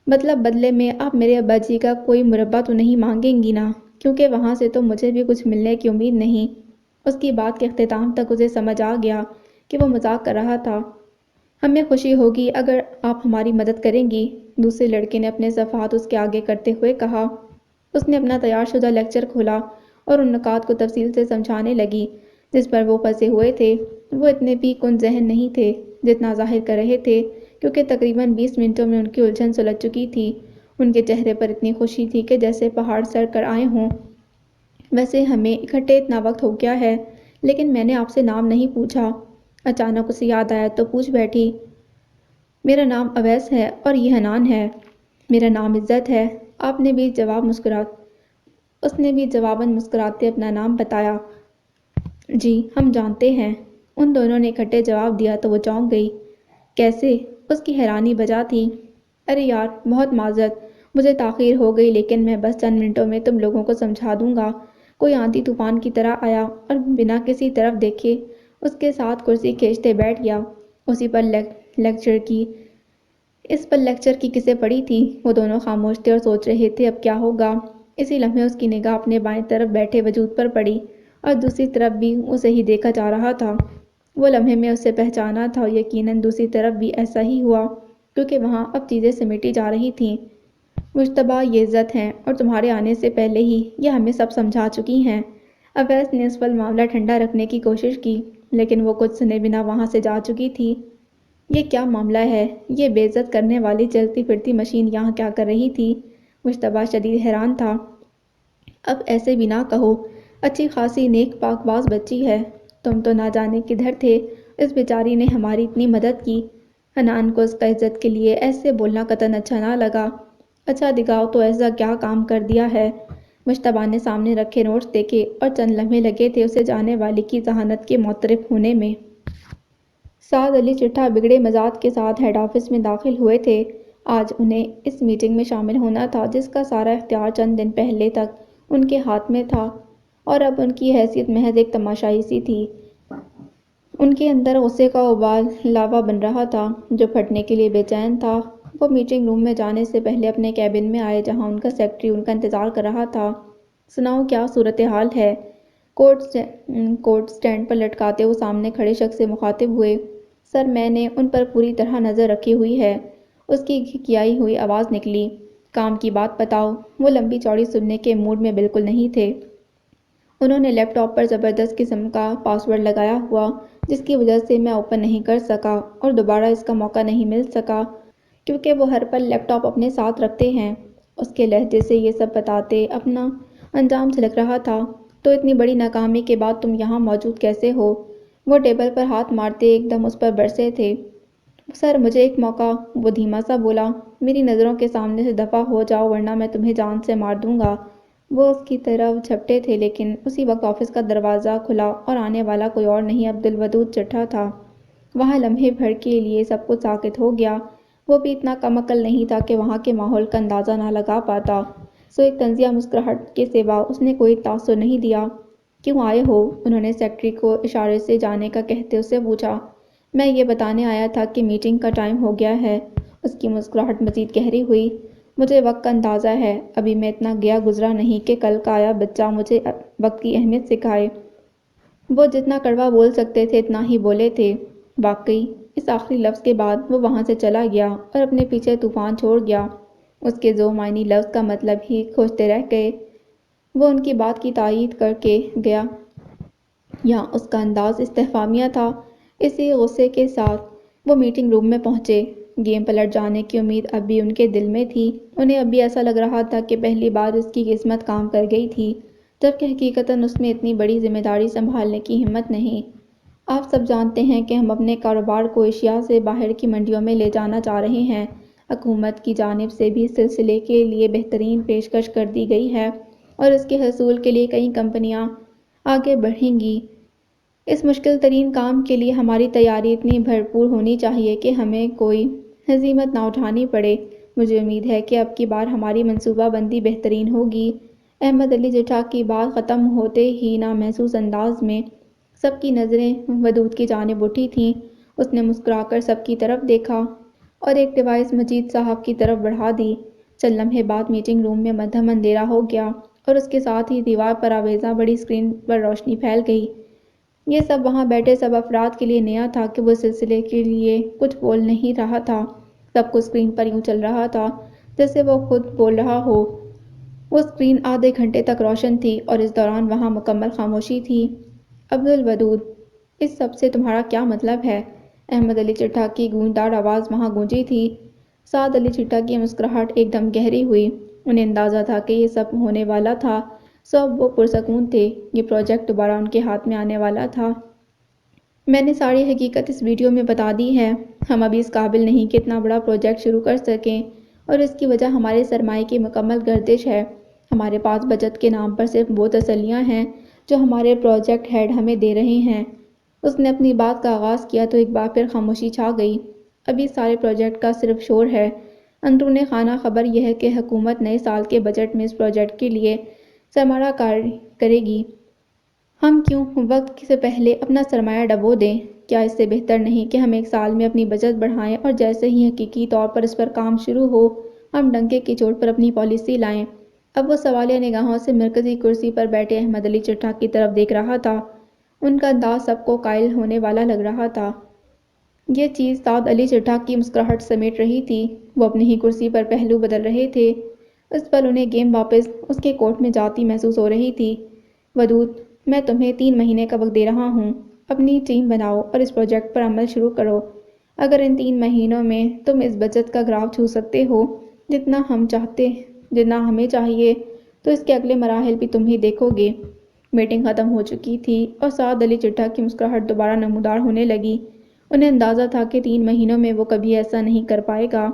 مطلب بدلے میں آپ میرے ابا جی کا کوئی مربع تو نہیں مانگیں گی نا، کیونکہ وہاں سے تو مجھے بھی کچھ ملنے کی امید نہیں۔ اس کی بات کے اختتام تک اسے سمجھ آ گیا کہ وہ مذاق کر رہا تھا۔ ہمیں خوشی ہوگی اگر آپ ہماری مدد کریں گی، دوسرے لڑکے نے اپنے صفحات اس کے آگے کرتے ہوئے کہا۔ اس نے اپنا تیار شدہ لیکچر کھولا اور ان نکات کو تفصیل سے سمجھانے لگی جس پر وہ پھنسے ہوئے تھے۔ وہ اتنے بھی کن ذہن نہیں تھے جتنا ظاہر کر رہے تھے، کیونکہ تقریباً 20 منٹوں میں ان کی الجھن سلجھ چکی تھی۔ ان کے چہرے پر اتنی خوشی تھی کہ جیسے پہاڑ سر کر آئے ہوں۔ ویسے ہمیں اکٹھے اتنا وقت ہو گیا ہے، لیکن میں نے آپ سے نام نہیں پوچھا۔ اچانک اسے یاد آیا تو پوچھ بیٹھی۔ میرا نام اویس ہے اور یہ حنان ہے۔ میرا نام عزت ہے۔ آپ نے بھی اس نے بھی جواباً مسکراتے اپنا نام بتایا۔ جی ہم جانتے ہیں۔ ان دونوں نے اکٹھے جواب دیا تو وہ چونک گئی۔ کیسے؟ اس کی حیرانی بجا تھی۔ ارے یار بہت معذرت، مجھے تاخیر ہو گئی، لیکن میں بس چند منٹوں میں تم لوگوں کو سمجھا دوں گا۔ کوئی آندھی طوفان کی طرح آیا اور بنا کسی طرف دیکھے اس کے ساتھ کرسی کھینچتے بیٹھ گیا۔ اس پر لیکچر کی کسے پڑی تھی؟ وہ دونوں خاموش تھے اور سوچ رہے تھے اب کیا ہوگا۔ اسی لمحے اس کی نگاہ اپنے بائیں طرف بیٹھے وجود پر پڑی اور دوسری طرف بھی اسے ہی دیکھا جا رہا تھا۔ وہ لمحے میں اسے پہچانا تھا اور یقیناً دوسری طرف بھی ایسا ہی ہوا، کیونکہ وہاں اب چیزیں سمیٹی جا رہی تھیں۔ مجتبیٰ یہ عزت ہیں اور تمہارے آنے سے پہلے ہی یہ ہمیں سب سمجھا چکی ہیں۔ اویس نے اس پل معاملہ ٹھنڈا رکھنے کی کوشش کی، لیکن وہ کچھ سنے بنا وہاں سے جا چکی تھی۔ یہ کیا معاملہ ہے؟ یہ بے عزت کرنے والی چلتی پھرتی مشین یہاں کیا کر رہی تھی؟ مجتبیٰ شدید حیران تھا۔ اب ایسے بھی نہ کہو، اچھی خاصی نیک پاک باز بچی ہے۔ تم تو نہ جانے کدھر تھے، اس بیچاری نے ہماری اتنی مدد کی۔ حنان کو اس کا عزت کے لیے ایسے بولنا قطعاً اچھا نہ لگا۔ اچھا دکھاؤ تو ایسا کیا کام کر دیا ہے؟ مجتبیٰ نے سامنے رکھے نوٹس دیکھے اور چند لمحے لگے تھے اسے جانے والی کی ذہانت کے معترف ہونے میں۔ سعد علی چٹھا بگڑے مزاج کے ساتھ ہیڈ آفس میں داخل ہوئے تھے۔ آج انہیں اس میٹنگ میں شامل ہونا تھا جس کا سارا اختیار چند دن پہلے تک ان کے ہاتھ میں تھا، اور اب ان کی حیثیت محض ایک تماشائی سی تھی۔ ان کے اندر غصے کا ابال لاوا بن رہا تھا جو پھٹنے کے لیے بے چین تھا۔ وہ میٹنگ روم میں جانے سے پہلے اپنے کیبن میں آئے جہاں ان کا سیکرٹری ان کا انتظار کر رہا تھا۔ سناؤ کیا صورتحال ہے؟ کوٹ سٹینڈ پر لٹکاتے وہ سامنے کھڑے شخص سے مخاطب ہوئے۔ سر میں نے ان پر پوری طرح نظر رکھی ہوئی ہے، اس کی کھکیائی ہوئی آواز نکلی۔ کام کی بات بتاؤ۔ وہ لمبی چوڑی سننے کے موڈ میں بالکل نہیں تھے۔ انہوں نے لیپ ٹاپ پر زبردست قسم کا پاس ورڈ لگایا ہوا جس کی وجہ سے میں اوپن نہیں کر سکا اور دوبارہ اس کا موقع نہیں مل سکا، کیونکہ وہ ہر پل لیپ ٹاپ اپنے ساتھ رکھتے ہیں۔ اس کے لہجے سے یہ سب بتاتے اپنا انجام جھلک رہا تھا۔ تو اتنی بڑی ناکامی کے بعد تم یہاں موجود کیسے ہو؟ وہ ٹیبل پر ہاتھ مارتے ایک دم اس پر برسے تھے۔ سر مجھے ایک موقع، وہ دھیما سا بولا۔ میری نظروں کے سامنے سے دفع ہو جاؤ ورنہ میں تمہیں جان سے مار دوں گا۔ وہ اس کی طرف جھپٹے تھے لیکن اسی وقت آفس کا دروازہ کھلا اور آنے والا کوئی اور نہیں عبدالودود چٹھا تھا۔ وہاں لمحے بھر کے لیے سب کچھ ساکت ہو گیا۔ وہ بھی اتنا کم عقل نہیں تھا کہ وہاں کے ماحول کا اندازہ نہ لگا پاتا، سو ایک طنزیہ مسکراہٹ کے سوا اس نے کوئی تاثر نہیں دیا۔ کیوں آئے ہو؟ انہوں نے سیکرٹری کو اشارے سے جانے کا کہتے اس سے پوچھا۔ میں یہ بتانے آیا تھا کہ میٹنگ کا ٹائم ہو گیا ہے۔ اس کی مسکراہٹ مزید گہری ہوئی۔ مجھے وقت کا اندازہ ہے، ابھی میں اتنا گیا گزرا نہیں کہ کل کا آیا بچہ مجھے وقت کی اہمیت سکھائے۔ وہ جتنا کڑوا بول سکتے تھے اتنا ہی بولے تھے۔ واقعی اس آخری لفظ کے بعد وہ وہاں سے چلا گیا اور اپنے پیچھے طوفان چھوڑ گیا۔ اس کے ذو معنی لفظ کا مطلب ہی کھوجتے رہ گئے۔ وہ ان کی بات کی تائید کر کے گیا یا اس کا انداز استفہامیہ تھا؟ اسی غصے کے ساتھ وہ میٹنگ روم میں پہنچے۔ گیم پلٹ جانے کی امید اب بھی ان کے دل میں تھی۔ انہیں اب بھی ایسا لگ رہا تھا کہ پہلی بار اس کی قسمت کام کر گئی تھی، جبکہ حقیقتاً اس میں اتنی بڑی ذمہ داری سنبھالنے کی ہمت نہیں۔ آپ سب جانتے ہیں کہ ہم اپنے کاروبار کو ایشیا سے باہر کی منڈیوں میں لے جانا چاہ رہے ہیں۔ حکومت کی جانب سے بھی اس سلسلے کے لیے بہترین پیشکش کر دی گئی ہے اور اس کے حصول کے لیے کئی کمپنیاں آگے بڑھیں گی۔ اس مشکل ترین کام کے لیے ہماری تیاری اتنی بھرپور ہونی چاہیے کہ ہمیں کوئی ہزیمت نہ اٹھانی پڑے۔ مجھے امید ہے کہ اب کی بار ہماری منصوبہ بندی بہترین ہوگی۔ احمد علی جٹھا کی بات ختم ہوتے ہی نامحسوس انداز میں سب کی نظریں ودود کی جانب اٹھی تھیں۔ اس نے مسکرا کر سب کی طرف دیکھا اور ایک ڈیوائس مجید صاحب کی طرف بڑھا دی۔ چند لمحے بعد میٹنگ روم میں مدھم اندھیرا ہو گیا اور اس کے ساتھ ہی دیوار پر آویزاں بڑی اسکرین پر روشنی پھیل گئی۔ یہ سب وہاں بیٹھے سب افراد کے لیے نیا تھا کہ وہ سلسلے کے لیے کچھ بول نہیں رہا تھا۔ سب کچھ اسکرین پر یوں چل رہا تھا جیسے وہ خود بول رہا ہو۔ وہ اسکرین آدھے گھنٹے تک روشن تھی اور اس دوران وہاں مکمل خاموشی تھی۔ عبدالودود، اس سب سے تمہارا کیا مطلب ہے؟ احمد علی جٹھا کی گونجدار آواز وہاں گونجی تھی۔ سعد علی جٹھا کی مسکراہٹ ایک دم گہری ہوئی۔ انہیں اندازہ تھا کہ یہ سب ہونے والا تھا، سو اب وہ پرسکون تھے۔ یہ پروجیکٹ دوبارہ ان کے ہاتھ میں آنے والا تھا۔ میں نے ساری حقیقت اس ویڈیو میں بتا دی ہے۔ ہم ابھی اس قابل نہیں کہ اتنا بڑا پروجیکٹ شروع کر سکیں اور اس کی وجہ ہمارے سرمائے کی مکمل گردش ہے۔ ہمارے پاس بچت کے نام پر صرف وہ تسلیاں ہیں جو ہمارے پروجیکٹ ہیڈ ہمیں دے رہے ہیں۔ اس نے اپنی بات کا آغاز کیا تو ایک بار پھر خاموشی چھا گئی۔ ابھی اس سارے پروجیکٹ کا صرف شور ہے۔ اندرون خانہ خبر یہ ہے کہ حکومت نئے سال کے بجٹ میں اس پروجیکٹ کے لیے سرمایہ کاری کرے گی۔ ہم کیوں وقت سے پہلے اپنا سرمایہ ڈبو دیں؟ کیا اس سے بہتر نہیں کہ ہم ایک سال میں اپنی بچت بڑھائیں اور جیسے ہی حقیقی طور پر اس پر کام شروع ہو ہم ڈنکے کی چوٹ پر اپنی پالیسی لائیں؟ اب وہ سوالیہ نگاہوں سے مرکزی کرسی پر بیٹھے احمد علی جٹھا کی طرف دیکھ رہا تھا۔ ان کا انداز سب کو قائل ہونے والا لگ رہا تھا۔ یہ چیز سعد علی جٹھا کی مسکراہٹ سمیٹ رہی تھی۔ وہ اپنی ہی کرسی پر پہلو بدل رہے تھے۔ اس پل انہیں گیم واپس اس کے کورٹ میں جاتی محسوس ہو رہی تھی۔ ودود، میں تمہیں 3 مہینے کا وقت دے رہا ہوں۔ اپنی ٹیم بناؤ اور اس پروجیکٹ پر عمل شروع کرو۔ اگر ان 3 مہینوں میں تم اس بچت کا گراف چھو سکتے ہو جتنا ہمیں چاہیے تو اس کے اگلے مراحل بھی تم ہی دیکھو گے۔ میٹنگ ختم ہو چکی تھی اور سعد علی جٹھا کی مسکراہٹ دوبارہ نمودار ہونے لگی۔ انہیں اندازہ تھا کہ 3 مہینوں میں وہ کبھی ایسا نہیں کر پائے گا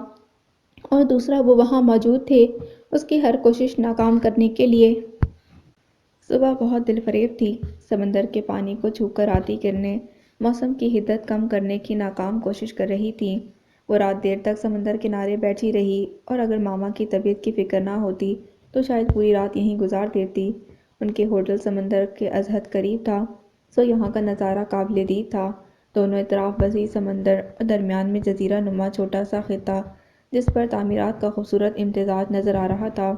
اور دوسرا وہ وہاں موجود تھے اس کی ہر کوشش ناکام کرنے کے لیے۔ صبح بہت دل فریب تھی۔ سمندر کے پانی کو چھو کر آتی کرنیں موسم کی حدت کم کرنے کی ناکام کوشش کر رہی تھیں۔ وہ رات دیر تک سمندر کنارے بیٹھی رہی اور اگر ماما کی طبیعت کی فکر نہ ہوتی تو شاید پوری رات یہیں گزار دیتی۔ ان کے ہوٹل سمندر کے ازحد قریب تھا، سو یہاں کا نظارہ قابل دید تھا۔ دونوں اطراف وسیع سمندر اور درمیان میں جزیرہ نما چھوٹا سا خطہ جس پر تعمیرات کا خوبصورت امتزاج نظر آ رہا تھا۔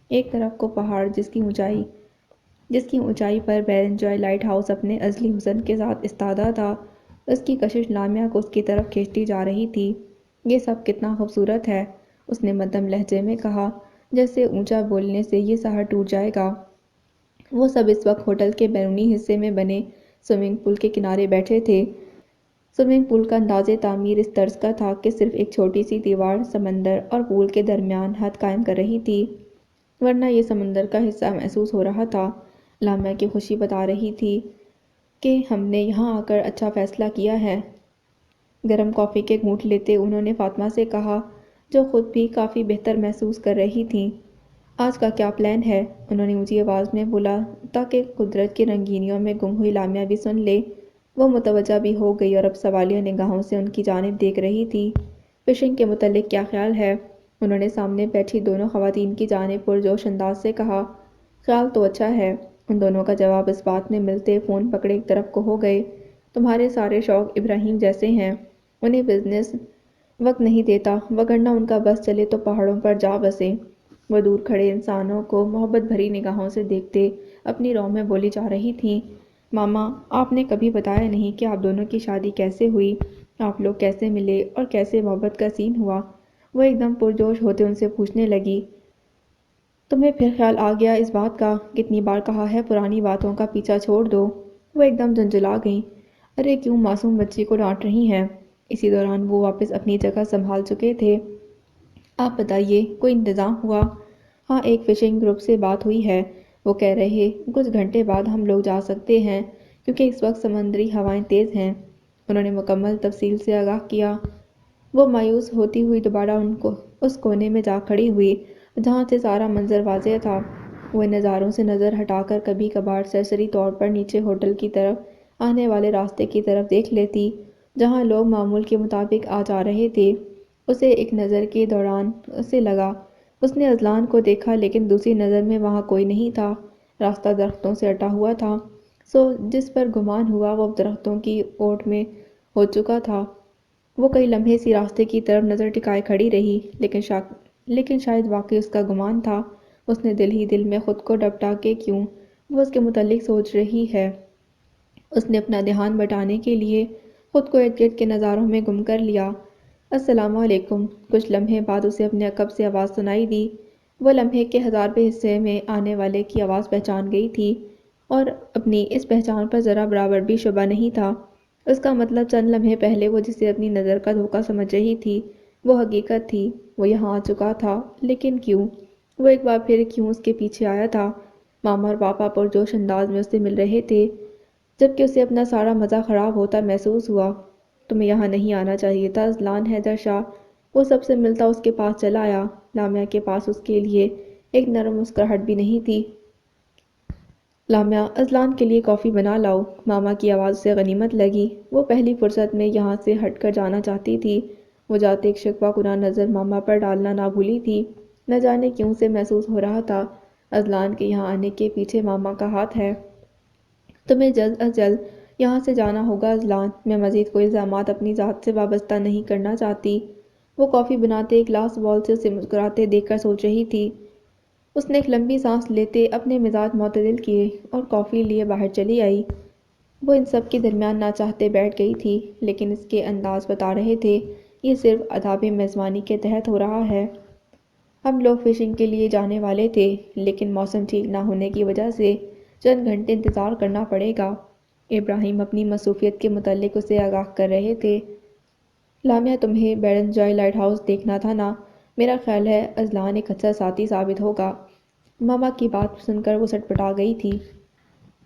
ایک طرف کو پہاڑ جس کی اونچائی پر بیرنجوائے لائٹ ہاؤس اپنے ازلی حسن کے ساتھ استادہ تھا۔ اس کی کشش لامیا کو اس کی طرف کھینچتی جا رہی تھی۔ یہ سب کتنا خوبصورت ہے، اس نے مدھم لہجے میں کہا، جیسے اونچا بولنے سے یہ شہر ٹوٹ جائے گا۔ وہ سب اس وقت ہوٹل کے بیرونی حصے میں بنے سوئمنگ پول کے کنارے بیٹھے تھے۔ سوئمنگ پول کا انداز تعمیر اس طرز کا تھا کہ صرف ایک چھوٹی سی دیوار سمندر اور پول کے درمیان حد قائم کر رہی تھی، ورنہ یہ سمندر کا حصہ محسوس ہو رہا تھا۔ لامیا کی خوشی بتا رہی تھی کہ ہم نے یہاں آ کر اچھا فیصلہ کیا ہے۔ گرم کافی کے گھونٹ لیتے انہوں نے فاطمہ سے کہا جو خود بھی کافی بہتر محسوس کر رہی تھیں۔ آج کا کیا پلان ہے؟ انہوں نے اونچی آواز میں بولا تاکہ قدرت کی رنگینیوں میں گم ہوئی لامیا بھی سن لے۔ وہ متوجہ بھی ہو گئی اور اب سوالیہ نگاہوں سے ان کی جانب دیکھ رہی تھی۔ فشنگ کے متعلق کیا خیال ہے؟ انہوں نے سامنے بیٹھی دونوں خواتین کی جانب پرجوش انداز سے کہا۔ خیال تو اچھا ہے۔ ان دونوں کا جواب اس بات میں ملتے فون پکڑے ایک طرف کو ہو گئے۔ تمہارے سارے شوق ابراہیم جیسے ہیں، انہیں بزنس وقت نہیں دیتا، وگرنہ ان کا بس چلے تو پہاڑوں پر جا بسیں۔ وہ دور کھڑے انسانوں کو محبت بھری نگاہوں سے دیکھتے اپنی رو میں بولی جا رہی تھیں۔ ماما، آپ نے کبھی بتایا نہیں کہ آپ دونوں کی شادی کیسے ہوئی، آپ لوگ کیسے ملے اور کیسے محبت کا سین ہوا؟ وہ ایک دم پرجوش ہوتے ان سے پوچھنے لگی۔ تمہیں پھر خیال آ گیا اس بات کا؟ کتنی بار کہا ہے پرانی باتوں کا پیچھا چھوڑ دو۔ وہ ایک دم جھنجھلا گئیں۔ ارے کیوں معصوم بچی کو ڈانٹ رہی ہیں؟ اسی دوران وہ واپس اپنی جگہ سنبھال چکے تھے۔ آپ بتائیے، کوئی انتظام ہوا؟ ہاں، ایک فشنگ گروپ سے بات ہوئی ہے، وہ کہہ رہے کچھ گھنٹے بعد ہم لوگ جا سکتے ہیں کیونکہ اس وقت سمندری ہوائیں تیز ہیں۔ انہوں نے مکمل تفصیل سے آگاہ کیا۔ وہ مایوس ہوتی ہوئی دوبارہ اس کونے میں جا کھڑی ہوئی جہاں سے سارا منظر واضح تھا۔ وہ ان نظاروں سے نظر ہٹا کر کبھی کبھار سرسری طور پر نیچے ہوٹل کی طرف آنے والے راستے کی طرف دیکھ لیتی جہاں لوگ معمول کے مطابق آ جا رہے تھے۔ اسے ایک نظر کے دوران اسے لگا اس نے اذلان کو دیکھا، لیکن دوسری نظر میں وہاں کوئی نہیں تھا۔ راستہ درختوں سے اٹا ہوا تھا، جس پر گمان ہوا وہ درختوں کی اوٹ میں ہو چکا تھا۔ وہ کئی لمحے اسی راستے کی طرف نظر ٹکائے کھڑی رہی، لیکن شاید واقعی اس کا گمان تھا۔ اس نے دل ہی دل میں خود کو ڈپٹا کہ کیوں وہ اس کے متعلق سوچ رہی ہے۔ اس نے اپنا دھیان بٹانے کے لیے خود کو ارد گرد کے نظاروں میں گم کر لیا۔ السلام علیکم۔ کچھ لمحے بعد اسے اپنے عقب سے آواز سنائی دی۔ وہ لمحے کے ہزارویں حصے میں آنے والے کی آواز پہچان گئی تھی، اور اپنی اس پہچان پر ذرا برابر بھی شبہ نہیں تھا۔ اس کا مطلب چند لمحے پہلے وہ جسے اپنی نظر کا دھوکہ سمجھ رہی تھی وہ حقیقت تھی۔ وہ یہاں آ چکا تھا، لیکن کیوں؟ وہ ایک بار پھر کیوں اس کے پیچھے آیا تھا؟ ماما اور پاپا پرجوش انداز میں اس سے مل رہے تھے، جبکہ اسے اپنا سارا مزہ خراب ہوتا محسوس ہوا۔ تمہیں یہاں نہیں آنا چاہیے تھا اذلان حیدر شاہ۔ وہ سب سے ملتا اس کے پاس چلا آیا۔ لامیا کے پاس اس کے لیے ایک نرم مسکراہٹ بھی نہیں تھی۔ لامیا، اذلان کے لیے کافی بنا لاؤ۔ ماما کی آواز اسے غنیمت لگی۔ وہ پہلی فرصت میں یہاں سے ہٹ کر جانا چاہتی تھی۔ وہ جاتے ایک شکوہ کناں نظر ماما پر ڈالنا نہ بھولی تھی۔ نہ جانے کیوں اسے محسوس ہو رہا تھا اذلان کے یہاں آنے کے پیچھے ماما کا ہاتھ ہے۔ تمہیں جلد از جلد یہاں سے جانا ہوگا اذلان۔ میں مزید کوئی الزامات اپنی ذات سے وابستہ نہیں کرنا چاہتی۔ وہ کافی بناتے ایک گلاس بال سے اسے مسکراتے دیکھ کر سوچ رہی تھی۔ اس نے ایک لمبی سانس لیتے اپنے مزاج معتدل کیے اور کافی لیے باہر چلی آئی۔ وہ ان سب کے درمیان نہ چاہتے بیٹھ گئی تھی، لیکن اس کے انداز بتا رہے تھے یہ صرف آداب میزبانی کے تحت ہو رہا ہے۔ ہم لوگ فشنگ کے لیے جانے والے تھے، لیکن موسم ٹھیک نہ ہونے کی وجہ سے چند گھنٹے انتظار کرنا پڑے گا۔ ابراہیم اپنی مصروفیت کے متعلق اسے آگاہ کر رہے تھے۔ لامیا، تمہیں بیرنجائے لائٹ ہاؤس دیکھنا تھا نا؟ میرا خیال ہے اذلان ایک اچھا ساتھی ثابت ہوگا۔ ماما کی بات سن کر وہ سٹپٹا گئی تھی۔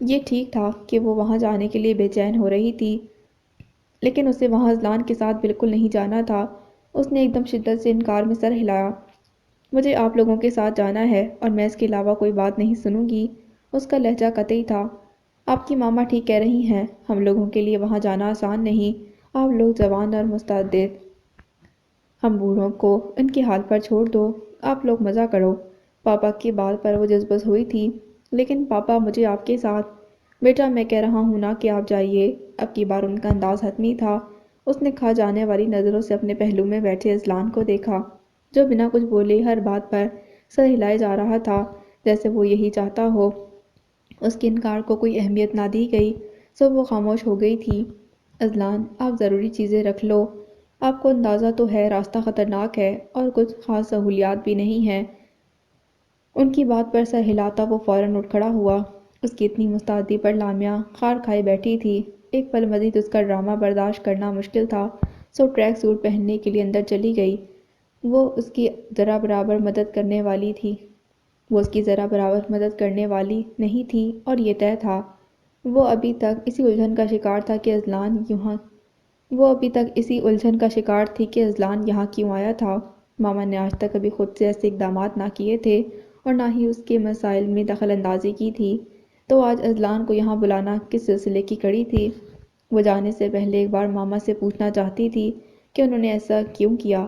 یہ ٹھیک تھا کہ وہ وہاں جانے کے لیے بے چین ہو رہی تھی، لیکن اسے وہاں اذلان کے ساتھ بالکل نہیں جانا تھا۔ اس نے ایک دم شدت سے انکار میں سر ہلایا۔ مجھے آپ لوگوں کے ساتھ جانا ہے اور میں اس کے علاوہ کوئی بات نہیں سنوں گی۔ اس کا لہجہ قطعی تھا۔ آپ کی ماما ٹھیک کہہ رہی ہیں، ہم لوگوں کے لیے وہاں جانا آسان نہیں۔ آپ لوگ جوان اور مستعد، ہم بوڑھوں کو ان کے حال پر چھوڑ دو۔ آپ لوگ مزہ کرو۔ پاپا کی بات پر وہ جذبس ہوئی تھی۔ لیکن پاپا، مجھے آپ کے ساتھ۔ بیٹا، میں کہہ رہا ہوں نا کہ آپ جائیے۔ اب کی بار ان کا انداز حتمی تھا۔ اس نے کھا جانے والی نظروں سے اپنے پہلو میں بیٹھے اذلان کو دیکھا، جو بنا کچھ بولے ہر بات پر سر ہلائے جا رہا تھا، جیسے وہ یہی چاہتا ہو۔ اس کے انکار کو کوئی اہمیت نہ دی گئی، وہ خاموش ہو گئی تھی۔ اذلان، آپ ضروری چیزیں رکھ لو۔ آپ کو اندازہ تو ہے راستہ خطرناک ہے اور کچھ خاص سہولیات بھی نہیں ہیں۔ ان کی بات پر سر ہلاتا وہ فوراً اٹھ کھڑا ہوا۔ اس کی اتنی مستعدی پر لامیا خار کھائے بیٹھی تھی۔ ایک پل مزید اس کا ڈرامہ برداشت کرنا مشکل تھا، ٹریک سوٹ پہننے کے لیے اندر چلی گئی۔ وہ اس کی ذرا برابر مدد کرنے والی نہیں تھی اور یہ طے تھا۔ وہ ابھی تک اسی الجھن کا شکار تھی کہ اذلان یہاں کیوں آیا تھا۔ ماما نے آج تک کبھی خود سے ایسے اقدامات نہ کیے تھے اور نہ ہی اس کے مسائل میں دخل اندازی کی تھی، تو آج اذلان کو یہاں بلانا کس سلسلے کی کڑی تھی؟ وہ جانے سے پہلے ایک بار ماما سے پوچھنا چاہتی تھی کہ انہوں نے ایسا کیوں کیا،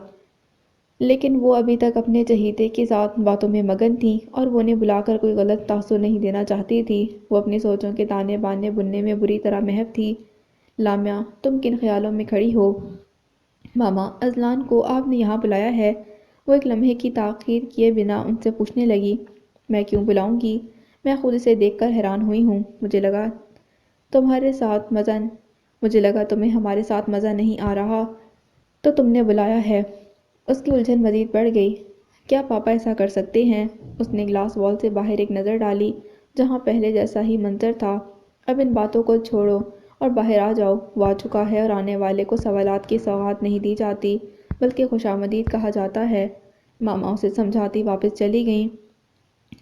لیکن وہ ابھی تک اپنے چہیتے کے ساتھ باتوں میں مگن تھی اور وہ انہیں بلا کر کوئی غلط تاثر نہیں دینا چاہتی تھی۔ وہ اپنی سوچوں کے تانے بانے بننے میں بری طرح محو تھی۔ لامیا، تم کن خیالوں میں کھڑی ہو؟ ماما، اذلان کو آپ نے یہاں بلایا ہے؟ وہ ایک لمحے کی تاخیر کیے بنا ان سے پوچھنے لگی۔ میں کیوں بلاؤں گی؟ میں خود اسے دیکھ کر حیران ہوئی ہوں۔ مجھے لگا تمہیں ہمارے ساتھ مزہ نہیں آ رہا، تو تم نے بلایا ہے۔ اس کی الجھن مزید بڑھ گئی۔ کیا پاپا ایسا کر سکتے ہیں؟ اس نے گلاس وال سے باہر ایک نظر ڈالی، جہاں پہلے جیسا ہی منظر تھا۔ اب ان باتوں کو چھوڑو اور باہر آ جاؤ۔ وہ آ چکا ہے اور آنے والے کو سوالات کی سوغات نہیں دی جاتی، بلکہ خوش آمدید کہا جاتا ہے۔ ماما اسے سمجھاتی واپس چلی گئیں۔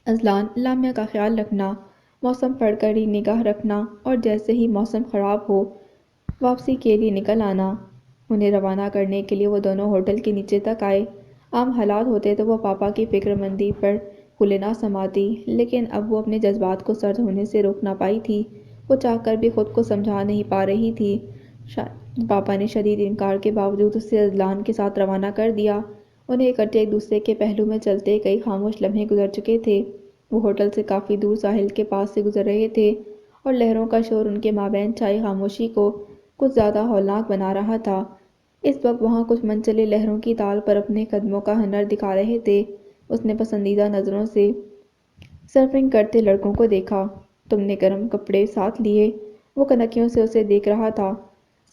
اذلان، لامیا کا خیال رکھنا، موسم پڑھ کر ہی نگاہ رکھنا اور جیسے ہی موسم خراب ہو واپسی کے لیے نکل آنا۔ انہیں روانہ کرنے کے لیے وہ دونوں ہوٹل کے نیچے تک آئے۔ عام حالات ہوتے تو وہ پاپا کی فکر مندی پر کلے نہ سماتی، لیکن اب وہ اپنے جذبات کو سرد ہونے سے روک نہ پائی تھی۔ وہ چاہ کر بھی خود کو سمجھا نہیں پا رہی تھی۔ پاپا نے شدید انکار کے باوجود اسے اذلان کے ساتھ روانہ کر دیا۔ انہیں اکٹھے ایک دوسرے کے پہلو میں چلتے کئی خاموش لمحے گزر چکے تھے۔ وہ ہوٹل سے کافی دور ساحل کے پاس سے گزر رہے تھے اور لہروں کا شور ان کے مابین چھائی خاموشی کو کچھ زیادہ ہولناک بنا رہا تھا۔ اس وقت وہاں کچھ منچلے لہروں کی تال پر اپنے قدموں کا ہنر دکھا رہے تھے۔ اس نے پسندیدہ نظروں سے سرفنگ کرتے لڑکوں کو دیکھا۔ تم نے گرم کپڑے ساتھ لیے؟ وہ کنکیوں سے اسے دیکھ رہا تھا۔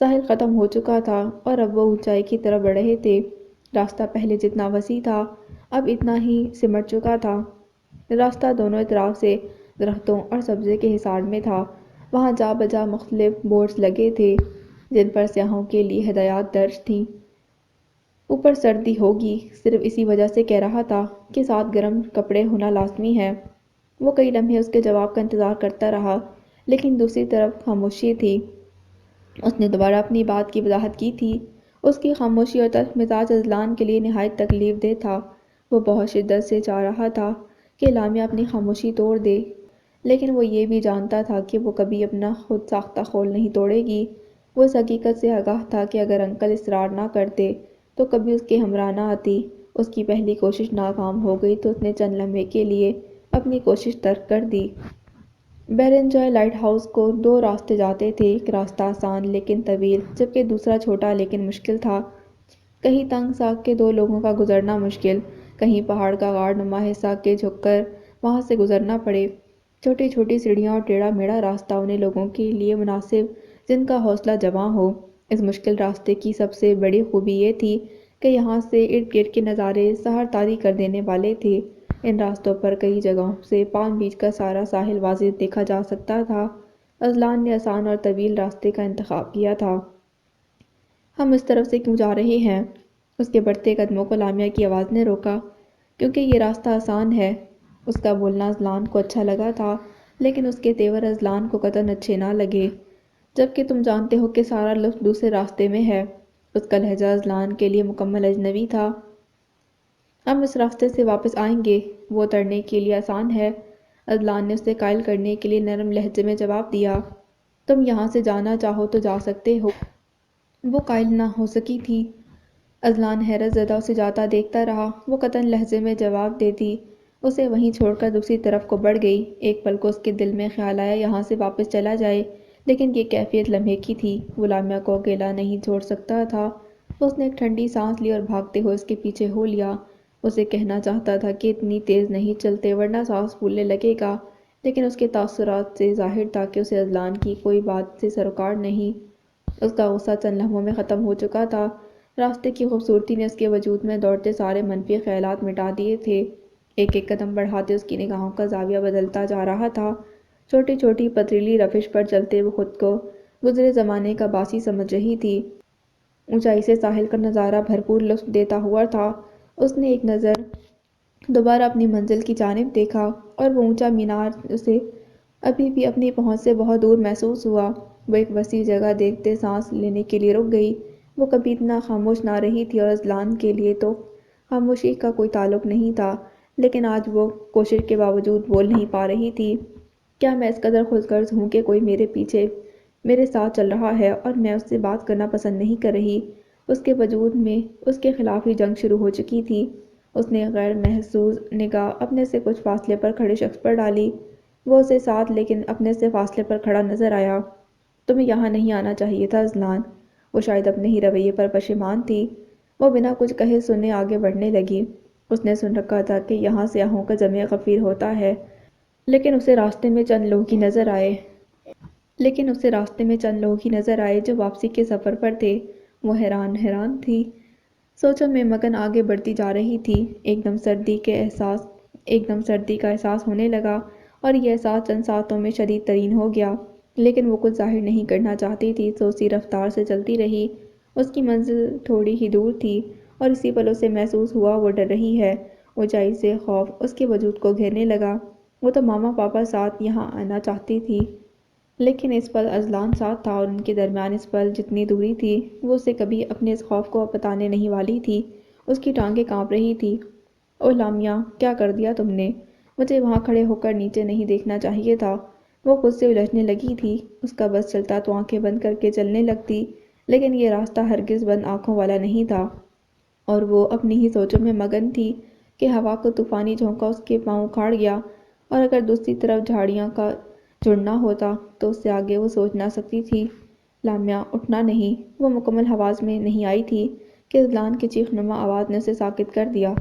ساحل ختم ہو چکا تھا اور اب وہ اونچائی کی طرف بڑھ رہے تھے۔ راستہ پہلے جتنا وسیع تھا اب اتنا ہی سمٹ چکا تھا۔ راستہ دونوں طرف سے درختوں اور سبزے کے حصار میں تھا۔ وہاں جا بجا مختلف بورڈز لگے تھے جن پر سیاحوں کے لیے ہدایات درج تھیں۔ اوپر سردی ہوگی، صرف اسی وجہ سے کہہ رہا تھا کہ ساتھ گرم کپڑے ہونا لازمی ہے۔ وہ کئی لمحے اس کے جواب کا انتظار کرتا رہا لیکن دوسری طرف خاموشی تھی۔ اس نے دوبارہ اپنی بات کی وضاحت کی تھی۔ اس کی خاموشی اور تلخ مزاج اذلان کے لیے نہایت تکلیف دہ تھا۔ وہ بہت شدت سے چاہ رہا تھا کہ لامیا اپنی خاموشی توڑ دے، لیکن وہ یہ بھی جانتا تھا کہ وہ کبھی اپنا خود ساختہ خول نہیں توڑے گی۔ وہ اس حقیقت سے آگاہ تھا کہ اگر انکل اصرار نہ کرتے تو کبھی اس کے ہمراہ نہ آتی۔ اس کی پہلی کوشش ناکام ہو گئی تو اس نے چند لمحے کے لیے اپنی کوشش ترک کر دی۔ بیرنجوائے لائٹ ہاؤس کو دو راستے جاتے تھے، ایک راستہ آسان لیکن طویل جبکہ دوسرا چھوٹا لیکن مشکل تھا۔ کہیں تنگ ساکھ کے دو لوگوں کا گزرنا مشکل، کہیں پہاڑ کا غار نما حصہ کہ جھک کر وہاں سے گزرنا پڑے۔ چھوٹی چھوٹی سیڑھیاں اور ٹیڑھا میڑھا راستہ انہیں لوگوں کے لیے مناسب جن کا حوصلہ جواں ہو۔ اس مشکل راستے کی سب سے بڑی خوبی یہ تھی کہ یہاں سے ارد گرد کے نظارے سحر تاری کر دینے والے تھے۔ ان راستوں پر کئی جگہوں سے پام بیچ کا سارا ساحل واضح دیکھا جا سکتا تھا۔ اذلان نے آسان اور طویل راستے کا انتخاب کیا تھا۔ ہم اس طرف سے کیوں جا رہے ہیں؟ اس کے بڑھتے قدموں کو لامیا کی آواز نے روکا۔ کیونکہ یہ راستہ آسان ہے۔ اس کا بولنا اذلان کو اچھا لگا تھا لیکن اس کے تیور اذلان کو قطعاً اچھے نہ لگے۔ جبکہ تم جانتے ہو کہ سارا لطف دوسرے راستے میں ہے۔ اس کا لہجہ اذلان کے لیے مکمل اجنبی تھا۔ ہم اس راستے سے واپس آئیں گے، وہ اترنے کے لیے آسان ہے۔ اذلان نے اسے قائل کرنے کے لیے نرم لہجے میں جواب دیا۔ تم یہاں سے جانا چاہو تو جا سکتے ہو۔ وہ قائل نہ ہو سکی تھی۔ اذلان حیرت زدہ اسے جاتا دیکھتا رہا۔ وہ قطعاً لہجے میں جواب دیتی اسے وہیں چھوڑ کر دوسری طرف کو بڑھ گئی۔ ایک پل کو اس کے دل میں خیال آیا یہاں سے واپس چلا جائے، لیکن یہ کیفیت لمحے کی تھی۔ وہ لامیا کو اکیلا نہیں چھوڑ سکتا تھا۔ اس نے ایک ٹھنڈی سانس لی اور بھاگتے ہوئے اس کے پیچھے ہو لیا۔ اسے کہنا چاہتا تھا کہ اتنی تیز نہیں چلتے ورنہ سانس پھولنے لگے گا، لیکن اس کے تاثرات سے ظاہر تھا کہ اسے اذلان کی کوئی بات سے سروکار نہیں۔ اس کا غصہ چند لمحوں میں ختم ہو چکا تھا۔ راستے کی خوبصورتی نے اس کے وجود میں دوڑتے سارے منفی خیالات مٹا دیے تھے۔ ایک ایک قدم بڑھاتے اس کی نگاہوں کا زاویہ بدلتا جا رہا تھا۔ چھوٹی چھوٹی پتھریلی روش پر چلتے وہ خود کو گزرے زمانے کا باسی سمجھ رہی تھی۔ اونچائی سے ساحل کا نظارہ بھرپور لطف دیتا ہوا تھا۔ اس نے ایک نظر دوبارہ اپنی منزل کی جانب دیکھا اور وہ اونچا مینار اسے ابھی بھی اپنی پہنچ سے بہت دور محسوس ہوا۔ وہ ایک وسیع جگہ دیکھتے سانس لینے کے لیے رک گئی۔ وہ کبھی اتنا خاموش نہ رہی تھی اور اذلان کے لیے تو خاموشی کا کوئی تعلق نہیں تھا، لیکن آج وہ کوشش کے باوجود بول نہیں پا رہی تھی۔ کیا میں اس قدر خود غرض ہوں کہ کوئی میرے پیچھے میرے ساتھ چل رہا ہے اور میں اس سے بات کرنا پسند نہیں کر رہی؟ اس کے وجود میں اس کے خلاف ہی جنگ شروع ہو چکی تھی۔ اس نے غیر محسوس نگاہ اپنے سے کچھ فاصلے پر کھڑے شخص پر ڈالی۔ وہ اسے ساتھ لیکن اپنے سے فاصلے پر کھڑا نظر آیا۔ تمہیں یہاں نہیں آنا چاہیے تھا اذلان۔ وہ شاید اپنے ہی رویے پر پشیمان تھی۔ وہ بنا کچھ کہے سنے آگے بڑھنے لگی۔ اس نے سن رکھا تھا کہ یہاں سیاحوں کا جمع غفیر ہوتا ہے، لیکن اسے راستے میں چند لوگ ہی نظر آئے جو واپسی کے سفر پر تھے۔ وہ حیران تھی، سوچوں میں مگن آگے بڑھتی جا رہی تھی۔ ایک دم سردی کا احساس ہونے لگا اور یہ احساس چند ساعتوں میں شدید ترین ہو گیا، لیکن وہ کچھ ظاہر نہیں کرنا چاہتی تھی تو اسی رفتار سے چلتی رہی۔ اس کی منزل تھوڑی ہی دور تھی اور اسی پل اسے محسوس ہوا وہ ڈر رہی ہے۔ اونچائی سے خوف اس کے وجود کو گھیرنے لگا۔ وہ تو ماما پاپا ساتھ یہاں آنا چاہتی تھی، لیکن اس پل اذلان ساتھ تھا اور ان کے درمیان اس پل جتنی دوری تھی وہ اسے کبھی اپنے اس خوف کو بتانے نہیں والی تھی۔ اس کی ٹانگیں کانپ رہی تھی۔ اوہ لامیا، کیا کر دیا تم نے؟ مجھے وہاں کھڑے ہو کر نیچے نہیں دیکھنا چاہیے تھا۔ وہ خود سے الجھنے لگی تھی۔ اس کا بس چلتا تو آنکھیں بند کر کے چلنے لگتی، لیکن یہ راستہ ہرگز بند آنکھوں والا نہیں تھا، اور وہ اپنی ہی سوچوں میں مگن تھی کہ ہوا کا طوفانی جھونکا اس کے پاؤں اکھاڑ گیا، اور اگر دوسری طرف جھاڑیاں کا جڑنا ہوتا تو اس سے آگے وہ سوچ نہ سکتی تھی۔ لامعہ اٹھنا نہیں، وہ مکمل حواس میں نہیں آئی تھی کہ اذلان کی چیخ نما آواز نے اسے ساکت کر دیا۔